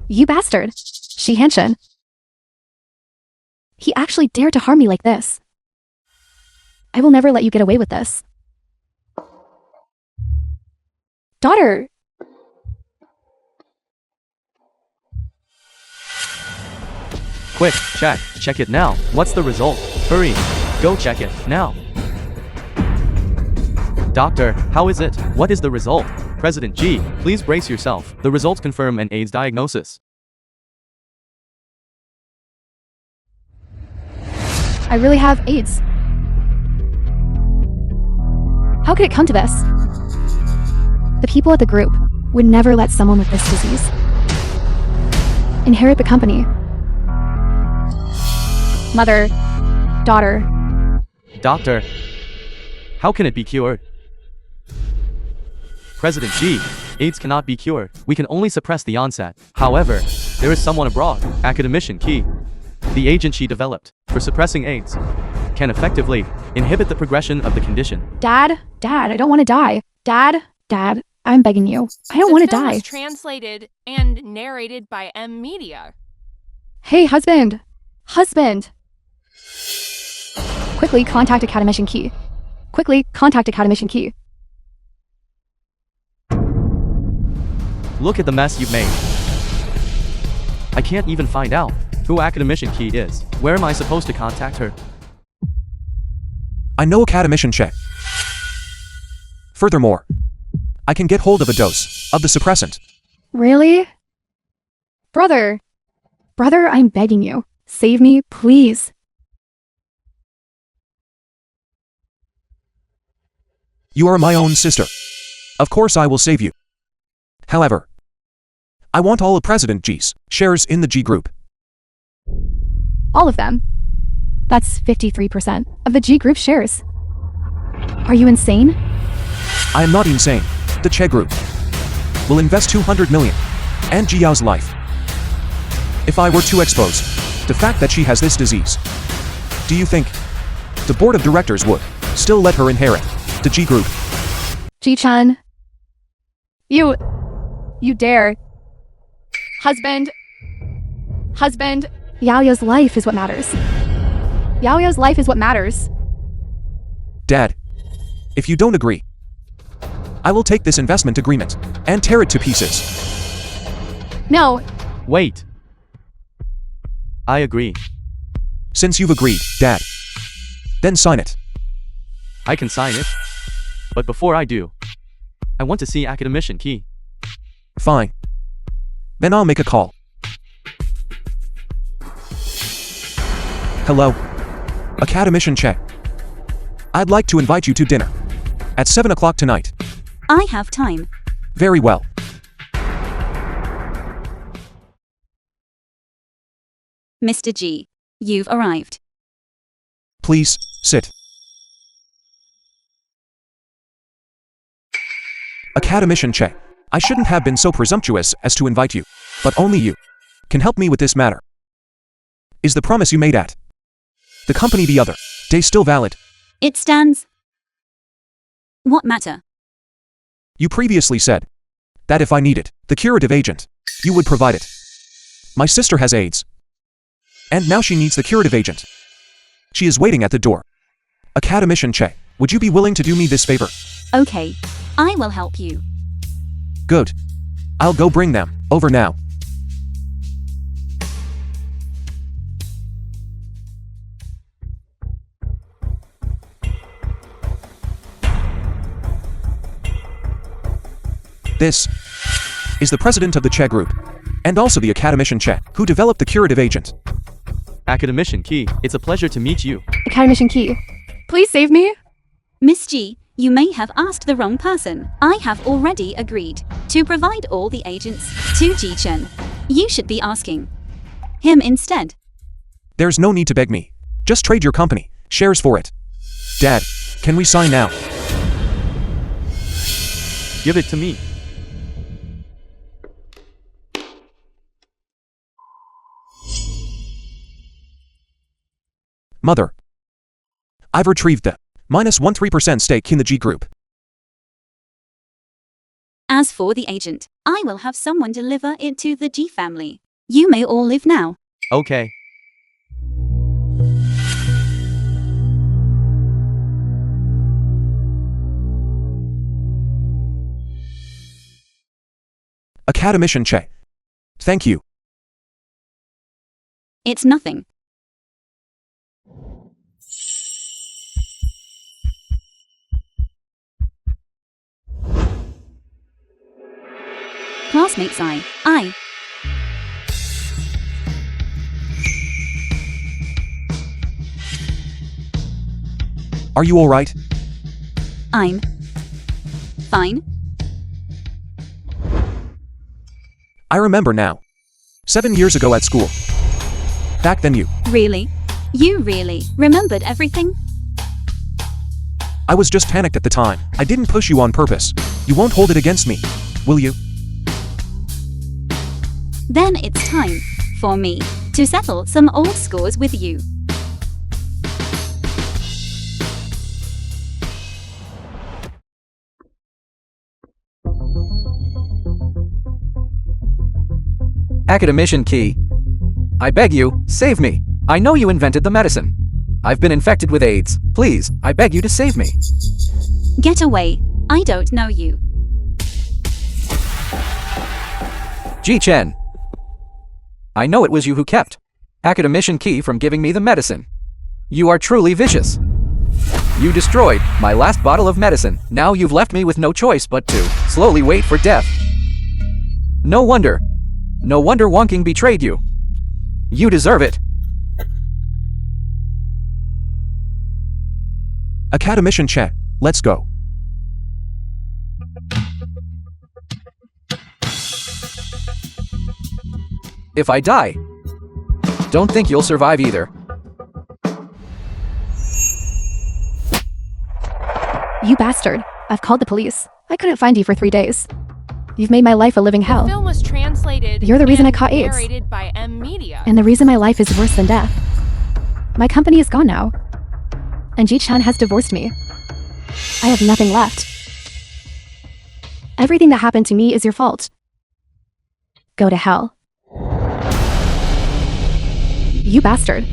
You bastard! Shi Hanshin. He actually dared to harm me like this. I will never let you get away with this. Daughter! Quick, check it now. What's the result? Hurry, go check it, now. Doctor, how is it? What is the result? President G, please brace yourself. The results confirm an AIDS diagnosis. I really have AIDS. How could it come to this? The people at the group would never let someone with this disease inherit the company. Mother, daughter. Doctor, how can it be cured? President G, AIDS cannot be cured. We can only suppress the onset. However, there is someone abroad, academician Key. The agent she developed for suppressing AIDS can effectively inhibit the progression of the condition. Dad, I don't want to die. Dad, I'm begging you. I don't want to die. Was translated and narrated by M Media. Hey, husband. Quickly contact Academician Key. Look at the mess you've made. I can't even find out who Academician Key is. Where am I supposed to contact her? I know Academician Che. Furthermore, I can get hold of a dose of the suppressant. Really? Brother, I'm begging you. Save me, please. You are my own sister. Of course I will save you. However, I want all of President G's shares in the G Group. All of them. That's 53% of the G Group shares. Are you insane? I am not insane. The Che Group will invest 200 million and Ji Yao's life. If I were to expose the fact that she has this disease, do you think the board of directors would still let her inherit the G Group? Ji-chan. You dare. Husband. Yao's life is what matters. Dad, if you don't agree, I will take this investment agreement and tear it to pieces. No. Wait. I agree. Since you've agreed, Dad, then sign it. I can sign it. But before I do, I want to see Academician Key. Fine. Then I'll make a call. Hello? Academician Che. I'd like to invite you to dinner at 7 o'clock tonight. I have time. Very well. Mr. G, you've arrived. Please, sit. Academician Che, I shouldn't have been so presumptuous as to invite you, but only you can help me with this matter. Is the promise you made at the company the other day still valid? It stands. What matter? You previously said that if I needed the curative agent, you would provide it. My sister has AIDS, and now she needs the curative agent. She is waiting at the door, Academician Che, would you be willing to do me this favor? Okay. I will help you. Good. I'll go bring them. Over now. This is the president of the Che group, and also the academician Che, who developed the curative agent. Academician Key, it's a pleasure to meet you. Academician Key, please save me. Miss G, you may have asked the wrong person. I have already agreed to provide all the agents to Ji Chen. You should be asking him instead. There's no need to beg me. Just trade your company, shares for it. Dad, can we sign now? Give it to me. Mother, I've retrieved the -13% stake in the G group. As for the agent, I will have someone deliver it to the G family. You may all leave now. Okay. Academician Che. Thank you. It's nothing. Classmates I. Are you alright? I'm fine. I remember now. 7 years ago at school. Back then you. Really? You really remembered everything? I was just panicked at the time. I didn't push you on purpose. You won't hold it against me, will you? Then it's time for me to settle some old scores with you. Academician Key. I beg you, save me. I know you invented the medicine. I've been infected with AIDS. Please, I beg you to save me. Get away. I don't know you. Ji Chen. I know it was you who kept Academician Key from giving me the medicine. You are truly vicious. You destroyed my last bottle of medicine. Now you've left me with no choice but to slowly wait for death. No wonder Wonking betrayed you. You deserve it. Academician Che, let's go. If I die, don't think you'll survive either. You bastard. I've called the police. I couldn't find you for 3 days. You've made my life a living hell. The film was translated. You're the reason I and caught AIDS. narrated by M Media. And the reason my life is worse than death. My company is gone now. And Ji Chen has divorced me. I have nothing left. Everything that happened to me is your fault. Go to hell. You bastard.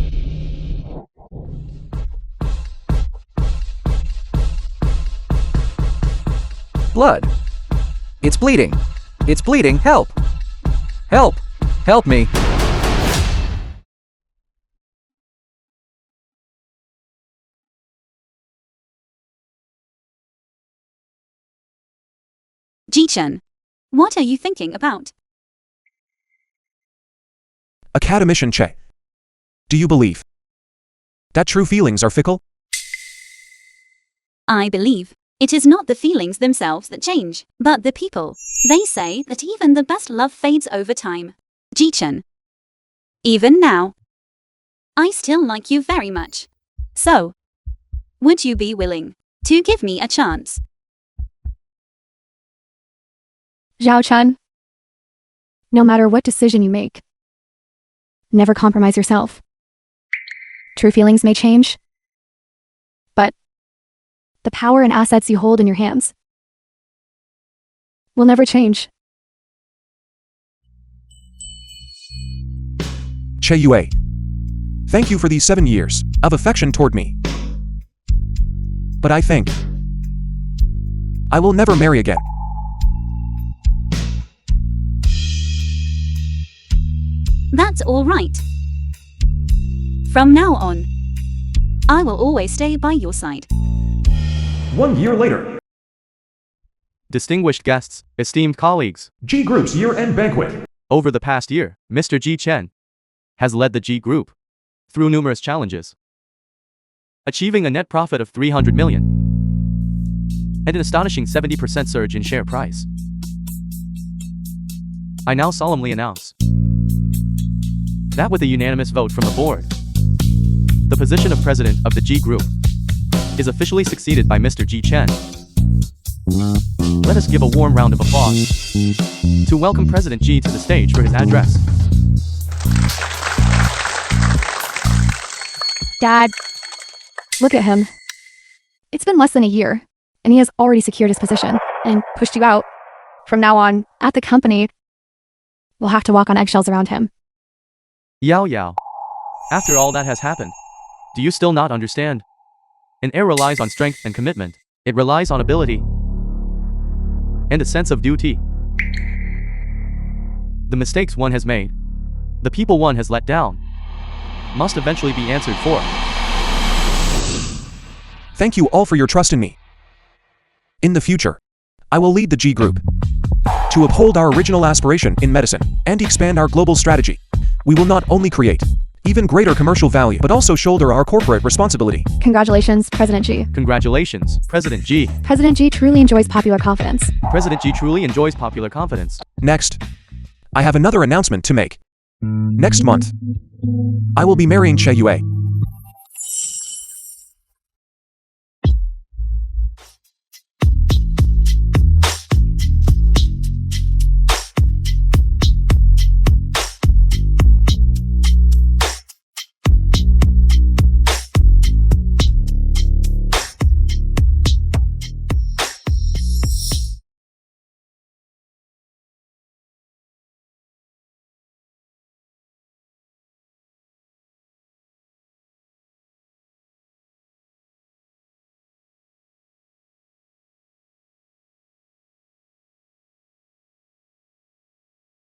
Blood. It's bleeding. It's bleeding. Help. Help. Help me. Ji Chen, what are you thinking about? Academician Che. Do you believe that true feelings are fickle? I believe it is not the feelings themselves that change, but the people. They say that even the best love fades over time. Ji Chen. Even now, I still like you very much. So, would you be willing to give me a chance? Zhao Chen. No matter what decision you make, never compromise yourself. True feelings may change, but the power and assets you hold in your hands will never change. Che Yue. Thank you for these 7 years of affection toward me. But I think I will never marry again. That's all right. From now on, I will always stay by your side. 1 year later. Distinguished guests, esteemed colleagues, G Group's year-end banquet. over the past year, Mr. Ji Chen has led the G Group through numerous challenges, achieving a net profit of 300 million and an astonishing 70% surge in share price. I now solemnly announce that with a unanimous vote from the board, the position of president of the G Group is officially succeeded by Mr. Ji Chen. Let us give a warm round of applause to welcome President Ji to the stage for his address. Dad, look at him. It's been less than a year, and he has already secured his position and pushed you out. From now on, at the company, we'll have to walk on eggshells around him. Yao Yao. After all that has happened, do you still not understand? An heir relies on strength and commitment. It relies on ability and a sense of duty. The mistakes one has made, the people one has let down, must eventually be answered for. Thank you all for your trust in me. In the future, I will lead the G Group to uphold our original aspiration in medicine and expand our global strategy. We will not only create even greater commercial value, but also shoulder our corporate responsibility. Congratulations, President G. Congratulations, President G. President G truly enjoys popular confidence. President G truly enjoys popular confidence. Next, I have another announcement to make. Next month, I will be marrying Che Yue.